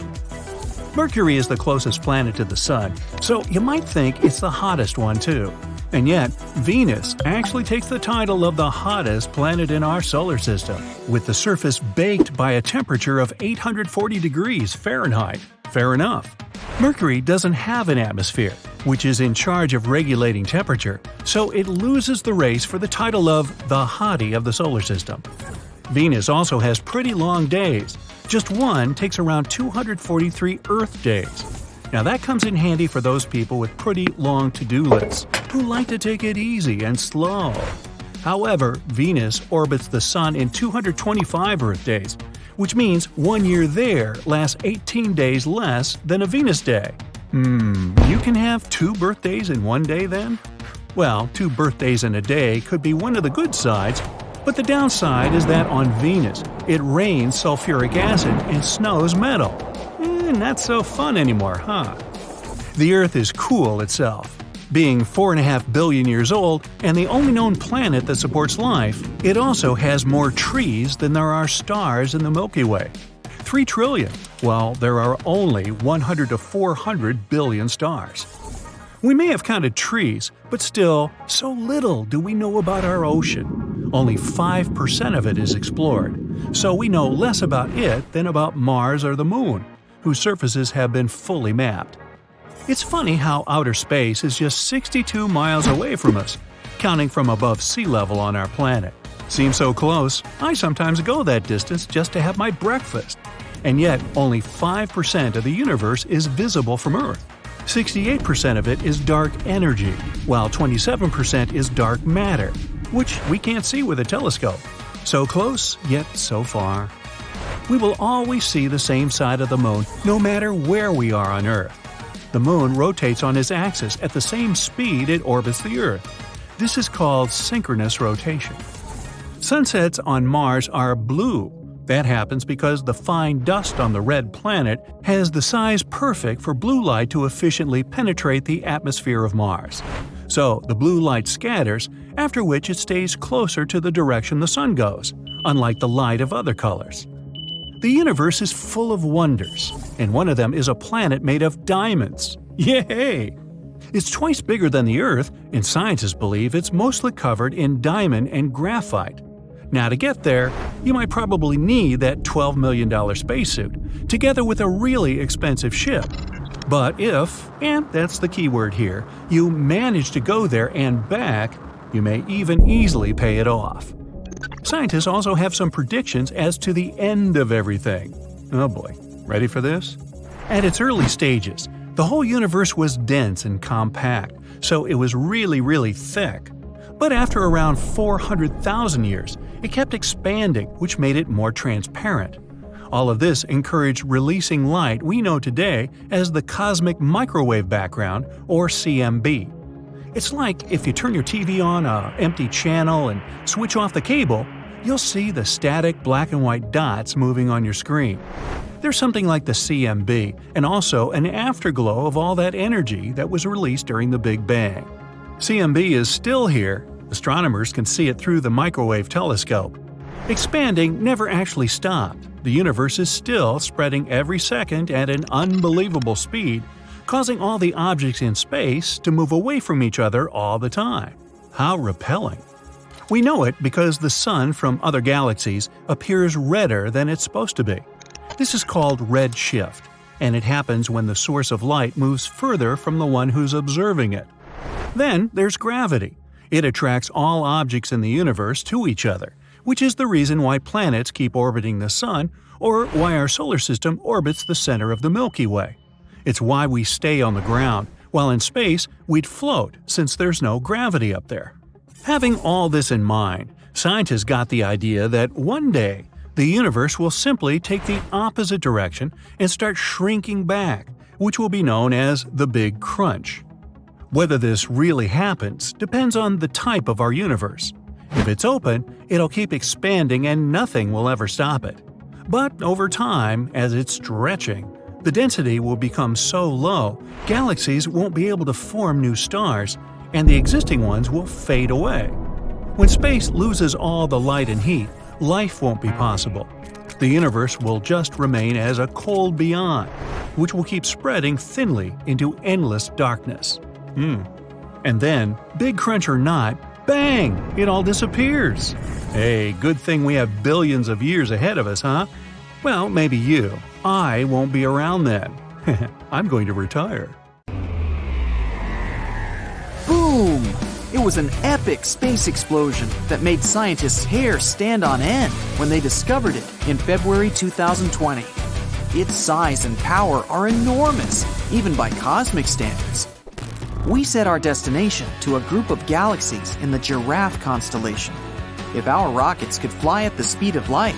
Mercury is the closest planet to the Sun, so you might think it's the hottest one too. And yet, Venus actually takes the title of the hottest planet in our solar system, with the surface baked by a temperature of 840 degrees Fahrenheit. Fair enough. Mercury doesn't have an atmosphere, which is in charge of regulating temperature, so it loses the race for the title of the hottie of the solar system. Venus also has pretty long days. Just one takes around 243 Earth days. Now that comes in handy for those people with pretty long to-do lists, who like to take it easy and slow. However, Venus orbits the Sun in 225 Earth days, which means 1 year there lasts 18 days less than a Venus day. You can have 2 birthdays in one day then? Well, 2 birthdays in a day could be one of the good sides, but the downside is that on Venus, it rains sulfuric acid and snows metal. Not so fun anymore, huh? The Earth is cool itself. Being 4.5 billion years old and the only known planet that supports life, it also has more trees than there are stars in the Milky Way. 3 trillion, while there are only 100 to 400 billion stars. We may have counted trees, but still, so little do we know about our ocean. Only 5% of it is explored, so we know less about it than about Mars or the Moon, whose surfaces have been fully mapped. It's funny how outer space is just 62 miles away from us, counting from above sea level on our planet. Seems so close, I sometimes go that distance just to have my breakfast. And yet, only 5% of the universe is visible from Earth. 68% of it is dark energy, while 27% is dark matter, which we can't see with a telescope. So close, yet so far. We will always see the same side of the Moon no matter where we are on Earth. The Moon rotates on its axis at the same speed it orbits the Earth. This is called synchronous rotation. Sunsets on Mars are blue. That happens because the fine dust on the red planet has the size perfect for blue light to efficiently penetrate the atmosphere of Mars. So the blue light scatters, after which it stays closer to the direction the sun goes, unlike the light of other colors. The universe is full of wonders, and one of them is a planet made of diamonds. Yay! It's twice bigger than the Earth, and scientists believe it's mostly covered in diamond and graphite. Now to get there, you might probably need that $12 million spacesuit, together with a really expensive ship. But if, and that's the key word here, you manage to go there and back, you may even easily pay it off. Scientists also have some predictions as to the end of everything. Oh boy, ready for this? At its early stages, the whole universe was dense and compact, so it was really thick. But after around 400,000 years, it kept expanding, which made it more transparent. All of this encouraged releasing light we know today as the cosmic microwave background, or CMB. It's like if you turn your TV on an empty channel and switch off the cable, you'll see the static black and white dots moving on your screen. There's something like the CMB, and also an afterglow of all that energy that was released during the Big Bang. CMB is still here. Astronomers can see it through the microwave telescope. Expanding never actually stopped. The universe is still spreading every second at an unbelievable speed, causing all the objects in space to move away from each other all the time. How repelling. We know it because the Sun from other galaxies appears redder than it's supposed to be. This is called red shift, and it happens when the source of light moves further from the one who's observing it. Then there's gravity. It attracts all objects in the universe to each other, which is the reason why planets keep orbiting the Sun, or why our solar system orbits the center of the Milky Way. It's why we stay on the ground, while in space we'd float since there's no gravity up there. Having all this in mind, scientists got the idea that one day the universe will simply take the opposite direction and start shrinking back, which will be known as the Big Crunch. Whether this really happens depends on the type of our universe. If it's open, it'll keep expanding and nothing will ever stop it. But over time, as it's stretching, the density will become so low, galaxies won't be able to form new stars, and the existing ones will fade away. When space loses all the light and heat, life won't be possible. The universe will just remain as a cold beyond, which will keep spreading thinly into endless darkness. And then, big crunch or not, bang! It all disappears. Hey, good thing we have billions of years ahead of us, huh? Well, maybe you. I won't be around then. I'm going to retire. Boom! It was an epic space explosion that made scientists' hair stand on end when they discovered it in February 2020. Its size and power are enormous, even by cosmic standards. We set our destination to a group of galaxies in the Giraffe constellation. If our rockets could fly at the speed of light,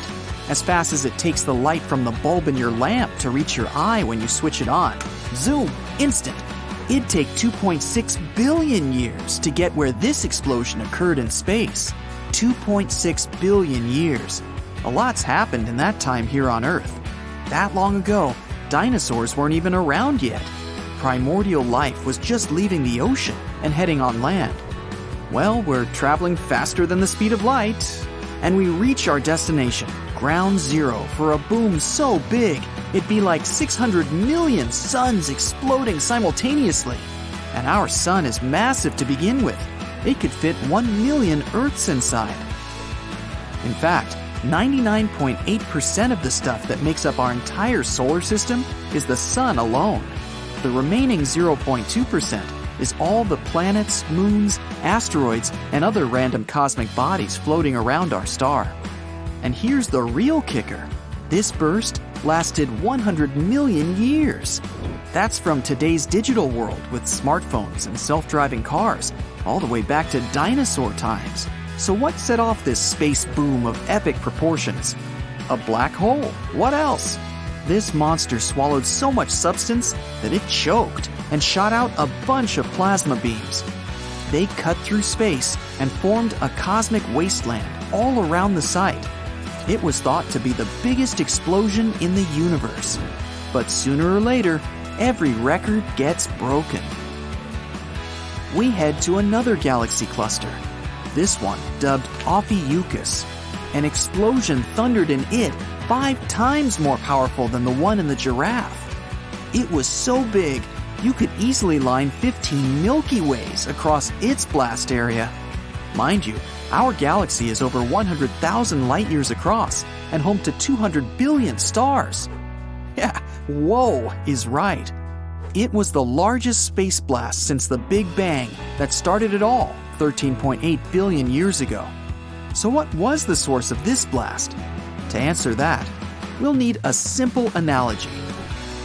as fast as it takes the light from the bulb in your lamp to reach your eye when you switch it on, zoom, instant, it'd take 2.6 billion years to get where this explosion occurred in space. 2.6 billion years. A lot's happened in that time here on Earth. That long ago, dinosaurs weren't even around yet. Primordial life was just leaving the ocean and heading on land. Well, we're traveling faster than the speed of light, and we reach our destination, ground zero, for a boom so big it'd be like 600 million suns exploding simultaneously. And our sun is massive to begin with. It could fit 1 million Earths inside. In fact, 99.8% of the stuff that makes up our entire solar system is the sun alone. The remaining 0.2% is all the planets, moons, asteroids, and other random cosmic bodies floating around our star. And here's the real kicker. This burst lasted 100 million years. That's from today's digital world with smartphones and self-driving cars, all the way back to dinosaur times. So what set off this space boom of epic proportions? A black hole. What else? This monster swallowed so much substance that it choked and shot out a bunch of plasma beams. They cut through space and formed a cosmic wasteland all around the site. It was thought to be the biggest explosion in the universe. But sooner or later, every record gets broken. We head to another galaxy cluster. This one, dubbed Ophiuchus. An explosion thundered in it 5 times more powerful than the one in the Giraffe. It was so big, you could easily line 15 Milky Ways across its blast area. Mind you, our galaxy is over 100,000 light-years across and home to 200 billion stars. Yeah, whoa is right. It was the largest space blast since the Big Bang that started it all 13.8 billion years ago. So what was the source of this blast? To answer that, we'll need a simple analogy.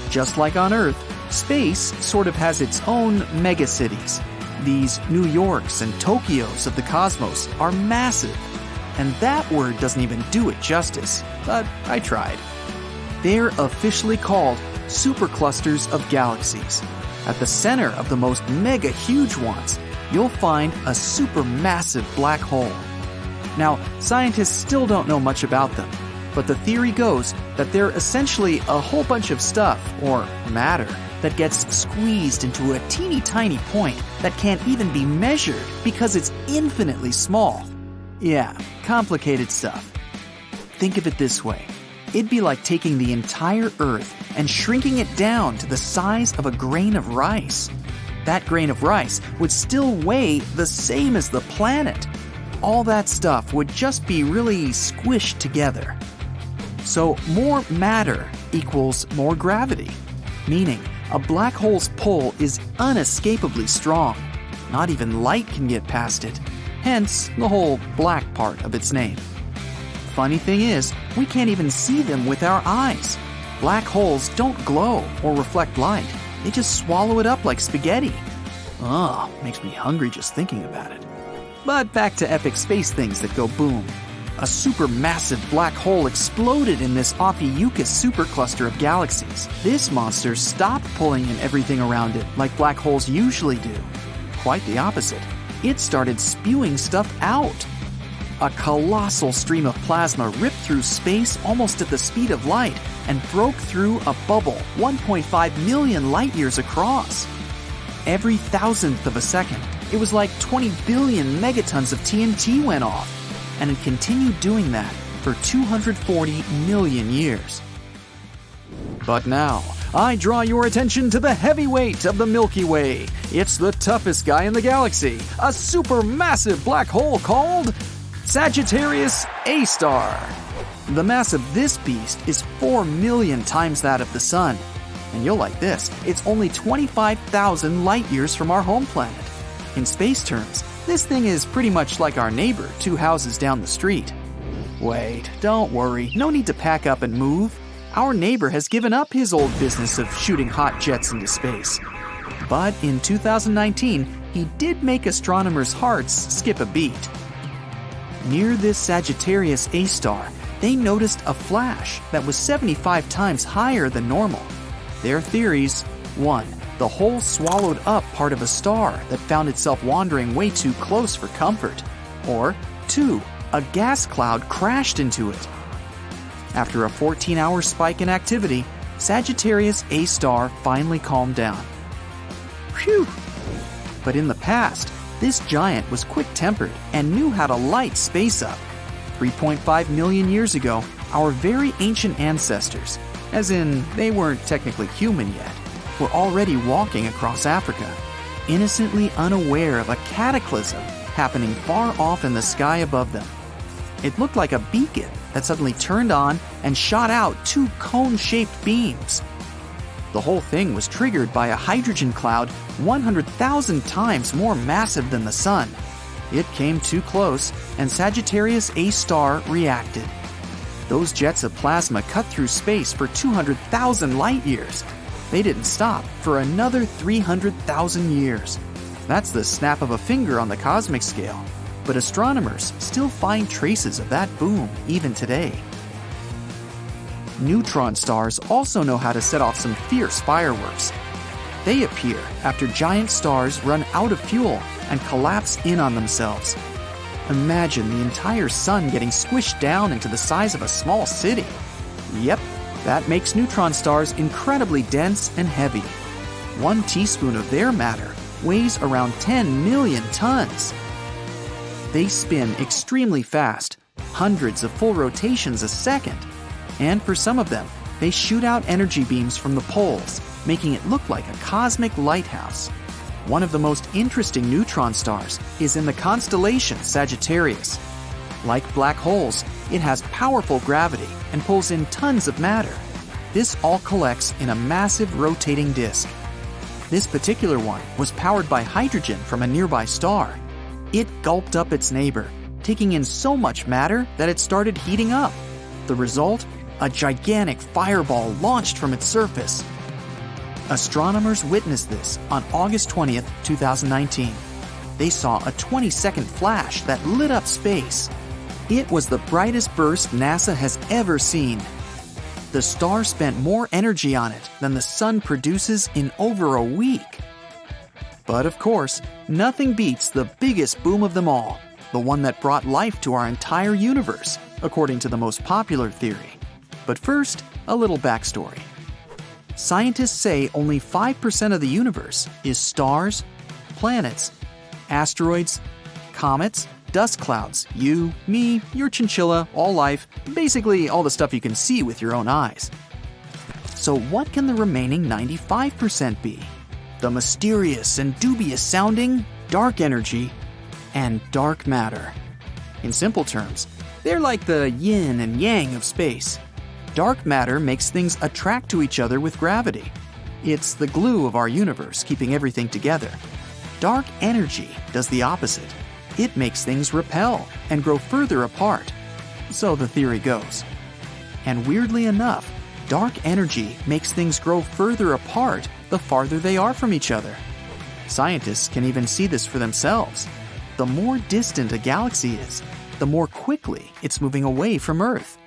Just like on Earth, space sort of has its own megacities. These New Yorks and Tokyos of the cosmos are massive. And that word doesn't even do it justice, but I tried. They're officially called superclusters of galaxies. At the center of the most mega huge ones, you'll find a supermassive black hole. Now, scientists still don't know much about them, but the theory goes that they're essentially a whole bunch of stuff, or matter, that gets squeezed into a teeny tiny point that can't even be measured because it's infinitely small. Yeah, complicated stuff. Think of it this way. It'd be like taking the entire Earth and shrinking it down to the size of a grain of rice. That grain of rice would still weigh the same as the planet. All that stuff would just be really squished together. So more matter equals more gravity, meaning a black hole's pull is unescapably strong. Not even light can get past it, hence the whole black part of its name. Funny thing is, we can't even see them with our eyes. Black holes don't glow or reflect light. They just swallow it up like spaghetti. Ugh, makes me hungry just thinking about it. But back to epic space things that go boom. A supermassive black hole exploded in this Ophiuchus supercluster of galaxies. This monster stopped pulling in everything around it like black holes usually do. Quite the opposite. It started spewing stuff out. A colossal stream of plasma ripped through space almost at the speed of light and broke through a bubble 1.5 million light-years across. Every thousandth of a second, it was like 20 billion megatons of TNT went off, and it continued doing that for 240 million years. But now, I draw your attention to the heavyweight of the Milky Way. It's the toughest guy in the galaxy, a supermassive black hole called Sagittarius A-star. The mass of this beast is 4 million times that of the Sun. And you'll like this, it's only 25,000 light-years from our home planet. In space terms, this thing is pretty much like our neighbor 2 houses down the street. Wait, don't worry, no need to pack up and move. Our neighbor has given up his old business of shooting hot jets into space. But in 2019, he did make astronomers' hearts skip a beat. Near this Sagittarius A-star, they noticed a flash that was 75 times higher than normal. Their theories: 1. The hole swallowed up part of a star that found itself wandering way too close for comfort. Or 2. A gas cloud crashed into it. After a 14-hour spike in activity, Sagittarius A-star finally calmed down. Phew! But in the past, this giant was quick-tempered and knew how to light space up. 3.5 million years ago, our very ancient ancestors, as in they weren't technically human yet, were already walking across Africa, innocently unaware of a cataclysm happening far off in the sky above them. It looked like a beacon that suddenly turned on and shot out 2 cone-shaped beams. The whole thing was triggered by a hydrogen cloud 100,000 times more massive than the Sun. It came too close, and Sagittarius A-star reacted. Those jets of plasma cut through space for 200,000 light-years. They didn't stop for another 300,000 years. That's the snap of a finger on the cosmic scale. But astronomers still find traces of that boom even today. Neutron stars also know how to set off some fierce fireworks. They appear after giant stars run out of fuel and collapse in on themselves. Imagine the entire sun getting squished down into the size of a small city. Yep, that makes neutron stars incredibly dense and heavy. 1 teaspoon of their matter weighs around 10 million tons. They spin extremely fast, hundreds of full rotations a second. And for some of them, they shoot out energy beams from the poles, making it look like a cosmic lighthouse. One of the most interesting neutron stars is in the constellation Sagittarius. Like black holes, it has powerful gravity and pulls in tons of matter. This all collects in a massive rotating disk. This particular one was powered by hydrogen from a nearby star. It gulped up its neighbor, taking in so much matter that it started heating up. The result? A gigantic fireball launched from its surface. Astronomers witnessed this on August 20th, 2019. They saw a 20-second flash that lit up space. It was the brightest burst NASA has ever seen. The star spent more energy on it than the Sun produces in over a week. But of course, nothing beats the biggest boom of them all, the one that brought life to our entire universe, according to the most popular theory. But first, a little backstory. Scientists say only 5% of the universe is stars, planets, asteroids, comets, dust clouds, you, me, your chinchilla, all life, basically all the stuff you can see with your own eyes. So what can the remaining 95% be? The mysterious and dubious sounding dark energy and dark matter. In simple terms, they're like the yin and yang of space. Dark matter makes things attract to each other with gravity. It's the glue of our universe, keeping everything together. Dark energy does the opposite. It makes things repel and grow further apart. So the theory goes. And weirdly enough, dark energy makes things grow further apart the farther they are from each other. Scientists can even see this for themselves. The more distant a galaxy is, the more quickly it's moving away from Earth.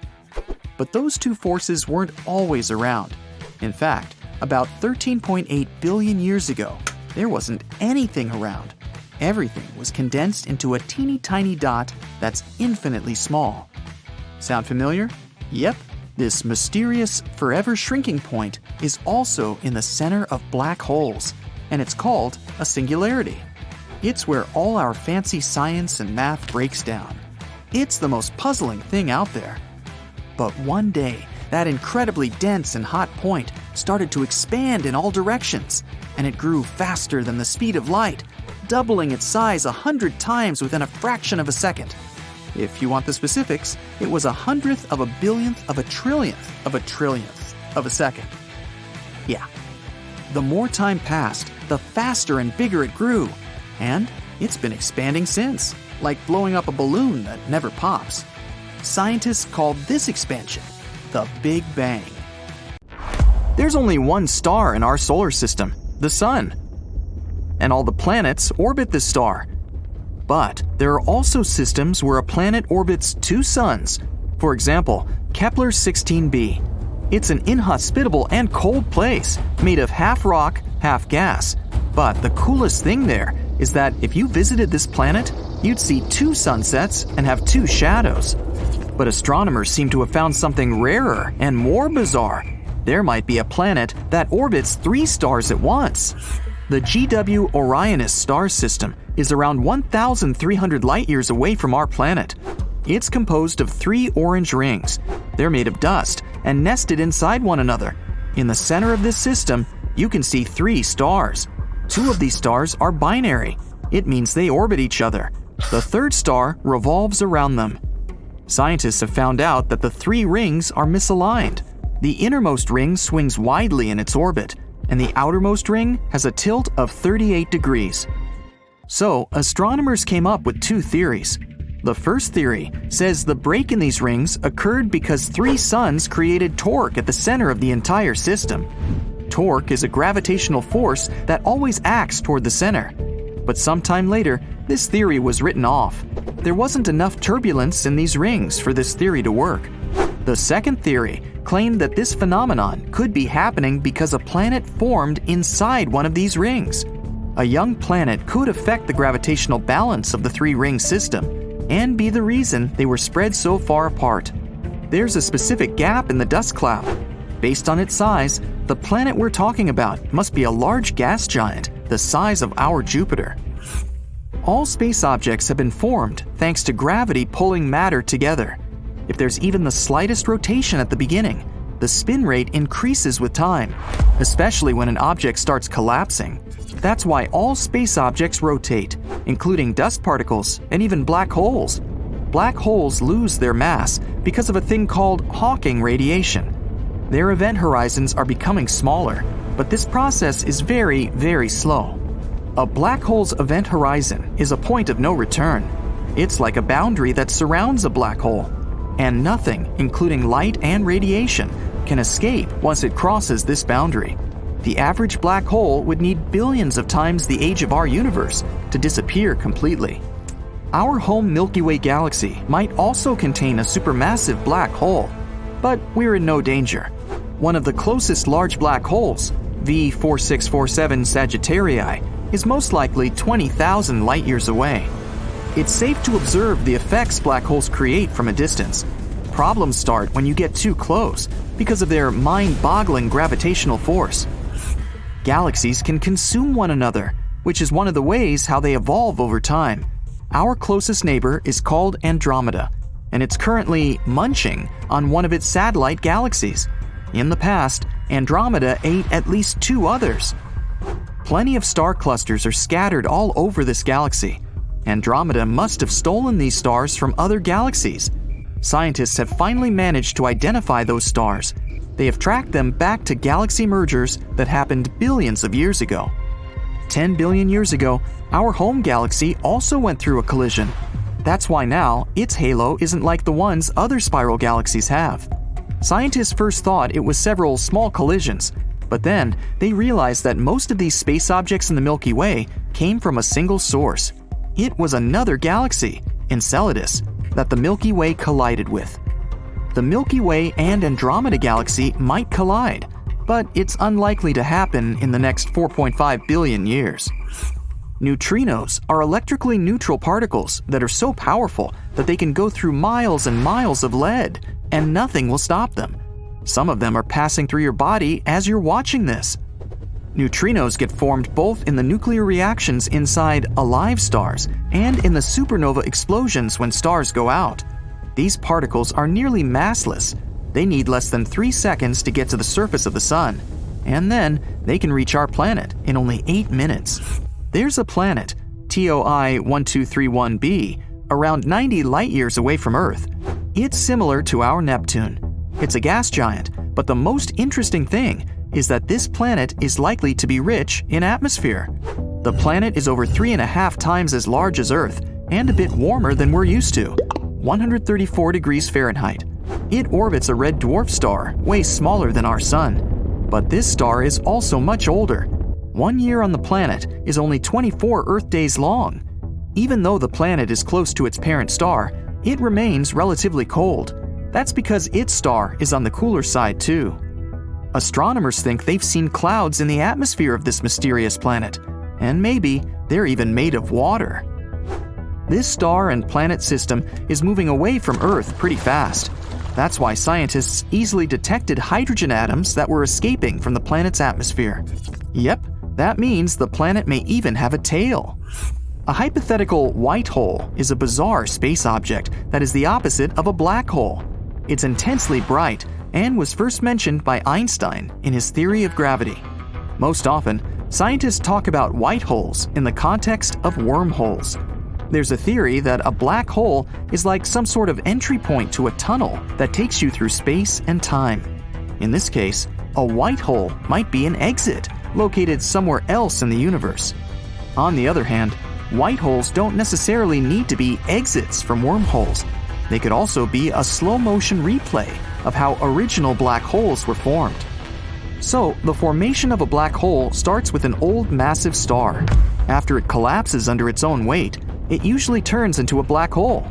But those two forces weren't always around. In fact, about 13.8 billion years ago, there wasn't anything around. Everything was condensed into a teeny tiny dot that's infinitely small. Sound familiar? Yep, this mysterious, forever shrinking point is also in the center of black holes, and it's called a singularity. It's where all our fancy science and math breaks down. It's the most puzzling thing out there. But one day, That incredibly dense and hot point started to expand in all directions, and it grew faster than the speed of light, doubling its size 100 times within a fraction of a second. If you want the specifics, it was 100th of a billionth of a trillionth of a second. Yeah. The more time passed, the faster and bigger it grew, and it's been expanding since, like blowing up a balloon that never pops. Scientists called this expansion the Big Bang. There's only one star in our solar system, the Sun, and all the planets orbit this star. But there are also systems where a planet orbits two suns. For example, Kepler 16b. It's an inhospitable and cold place, made of half rock, half gas. But the coolest thing there is that if you visited this planet, you'd see two sunsets and have two shadows. But astronomers seem to have found something rarer and more bizarre. There might be a planet that orbits three stars at once. The GW Orionis star system is around 1,300 light-years away from our planet. It's composed of three orange rings. They're made of dust and nested inside one another. In the center of this system, you can see three stars. Two of these stars are binary. It means they orbit each other. The third star revolves around them. Scientists have found out that the three rings are misaligned. The innermost ring swings widely in its orbit, and the outermost ring has a tilt of 38 degrees. So, astronomers came up with two theories. The first theory says the break in these rings occurred because three suns created torque at the center of the entire system. Torque is a gravitational force that always acts toward the center. But sometime later, this theory was written off. There wasn't enough turbulence in these rings for this theory to work. The second theory claimed that this phenomenon could be happening because a planet formed inside one of these rings. A young planet could affect the gravitational balance of the three-ring system and be the reason they were spread so far apart. There's a specific gap in the dust cloud. Based on its size, the planet we're talking about must be a large gas giant the size of our Jupiter. All space objects have been formed thanks to gravity pulling matter together. If there's even the slightest rotation at the beginning, the spin rate increases with time, especially when an object starts collapsing. That's why all space objects rotate, including dust particles and even black holes. Black holes lose their mass because of a thing called Hawking radiation. Their event horizons are becoming smaller, but this process is very, very slow. A black hole's event horizon is a point of no return. It's like a boundary that surrounds a black hole, and nothing, including light and radiation, can escape once it crosses this boundary. The average black hole would need billions of times the age of our universe to disappear completely. Our home Milky Way galaxy might also contain a supermassive black hole, but we're in no danger. One of the closest large black holes, V4647 Sagittarii, is most likely 20,000 light-years away. It's safe to observe the effects black holes create from a distance. Problems start when you get too close because of their mind-boggling gravitational force. Galaxies can consume one another, which is one of the ways how they evolve over time. Our closest neighbor is called Andromeda, and it's currently munching on one of its satellite galaxies. In the past, Andromeda ate at least two others. Plenty of star clusters are scattered all over this galaxy. Andromeda must have stolen these stars from other galaxies. Scientists have finally managed to identify those stars. They have tracked them back to galaxy mergers that happened billions of years ago. 10 billion years ago, our home galaxy also went through a collision. That's why now its halo isn't like the ones other spiral galaxies have. Scientists first thought it was several small collisions, but then they realized that most of these space objects in the Milky Way came from a single source. It was another galaxy, Enceladus, that the Milky Way collided with. The Milky Way and Andromeda galaxy might collide, but it's unlikely to happen in the next 4.5 billion years. Neutrinos are electrically neutral particles that are so powerful that they can go through miles and miles of lead, and nothing will stop them. Some of them are passing through your body as you're watching this. Neutrinos get formed both in the nuclear reactions inside alive stars and in the supernova explosions when stars go out. These particles are nearly massless. They need less than 3 seconds to get to the surface of the sun, and then they can reach our planet in only 8 minutes. There's a planet, TOI 1231b, around 90 light-years away from Earth. It's similar to our Neptune. It's a gas giant, but the most interesting thing is that this planet is likely to be rich in atmosphere. The planet is over 3.5 times as large as Earth and a bit warmer than we're used to, 134 degrees Fahrenheit. It orbits a red dwarf star, way smaller than our sun. But this star is also much older. 1 year on the planet is only 24 Earth days long. Even though the planet is close to its parent star, it remains relatively cold. That's because its star is on the cooler side too. Astronomers think they've seen clouds in the atmosphere of this mysterious planet, and maybe they're even made of water. This star and planet system is moving away from Earth pretty fast. That's why scientists easily detected hydrogen atoms that were escaping from the planet's atmosphere. Yep, that means the planet may even have a tail. A hypothetical white hole is a bizarre space object that is the opposite of a black hole. It's intensely bright and was first mentioned by Einstein in his theory of gravity. Most often, scientists talk about white holes in the context of wormholes. There's a theory that a black hole is like some sort of entry point to a tunnel that takes you through space and time. In this case, a white hole might be an exit located somewhere else in the universe. On the other hand, white holes don't necessarily need to be exits from wormholes. They could also be a slow-motion replay of how original black holes were formed. So, the formation of a black hole starts with an old massive star. After it collapses under its own weight, it usually turns into a black hole.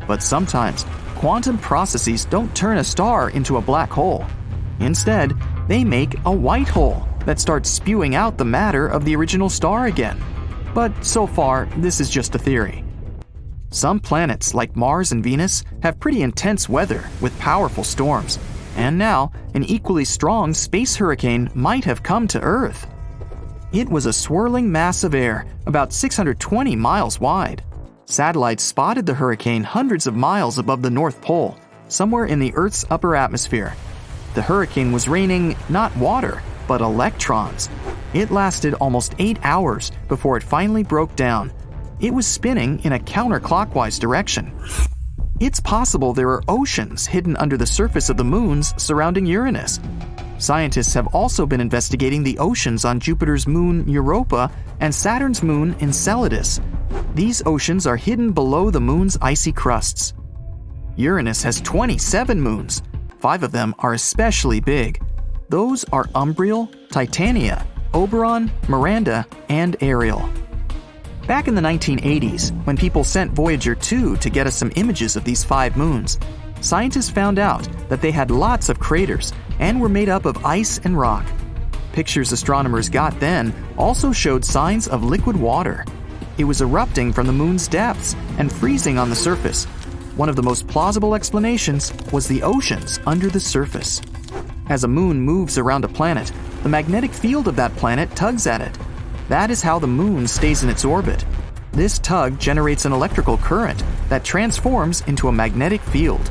But sometimes, quantum processes don't turn a star into a black hole. Instead, they make a white hole that starts spewing out the matter of the original star again. But so far, this is just a theory. Some planets, like Mars and Venus, have pretty intense weather with powerful storms. And now, an equally strong space hurricane might have come to Earth. It was a swirling mass of air about 620 miles wide. Satellites spotted the hurricane hundreds of miles above the North Pole, somewhere in the Earth's upper atmosphere. The hurricane was raining not water, but electrons. It lasted almost 8 hours before it finally broke down. It was spinning in a counterclockwise direction. It's possible there are oceans hidden under the surface of the moons surrounding Uranus. Scientists have also been investigating the oceans on Jupiter's moon Europa and Saturn's moon Enceladus. These oceans are hidden below the moon's icy crusts. Uranus has 27 moons. 5 of them are especially big. Those are Umbriel, Titania, Oberon, Miranda, and Ariel. Back in the 1980s, when people sent Voyager 2 to get us some images of these 5 moons, scientists found out that they had lots of craters and were made up of ice and rock. Pictures astronomers got then also showed signs of liquid water. It was erupting from the moon's depths and freezing on the surface. One of the most plausible explanations was the oceans under the surface. As a moon moves around a planet, the magnetic field of that planet tugs at it. That is how the moon stays in its orbit. This tug generates an electrical current that transforms into a magnetic field.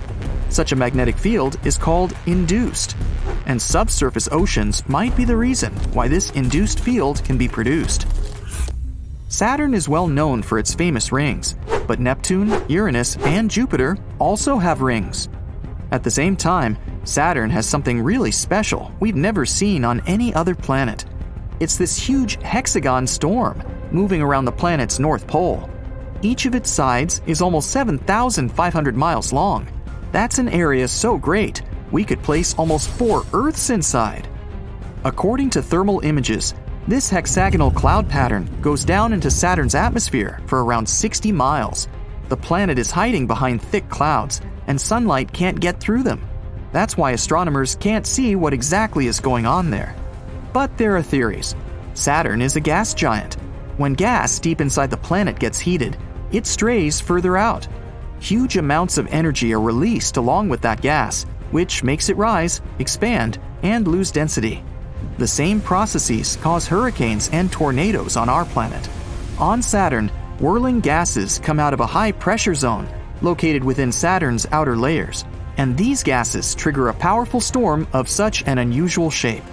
Such a magnetic field is called induced, and subsurface oceans might be the reason why this induced field can be produced. Saturn is well known for its famous rings, but Neptune, Uranus, and Jupiter also have rings. At the same time, Saturn has something really special we've never seen on any other planet. It's this huge hexagon storm moving around the planet's north pole. Each of its sides is almost 7,500 miles long. That's an area so great, we could place almost 4 Earths inside. According to thermal images, this hexagonal cloud pattern goes down into Saturn's atmosphere for around 60 miles. The planet is hiding behind thick clouds, and sunlight can't get through them. That's why astronomers can't see what exactly is going on there. But there are theories. Saturn is a gas giant. When gas deep inside the planet gets heated, it strays further out. Huge amounts of energy are released along with that gas, which makes it rise, expand, and lose density. The same processes cause hurricanes and tornadoes on our planet. On Saturn, whirling gases come out of a high-pressure zone located within Saturn's outer layers. And these gases trigger a powerful storm of such an unusual shape.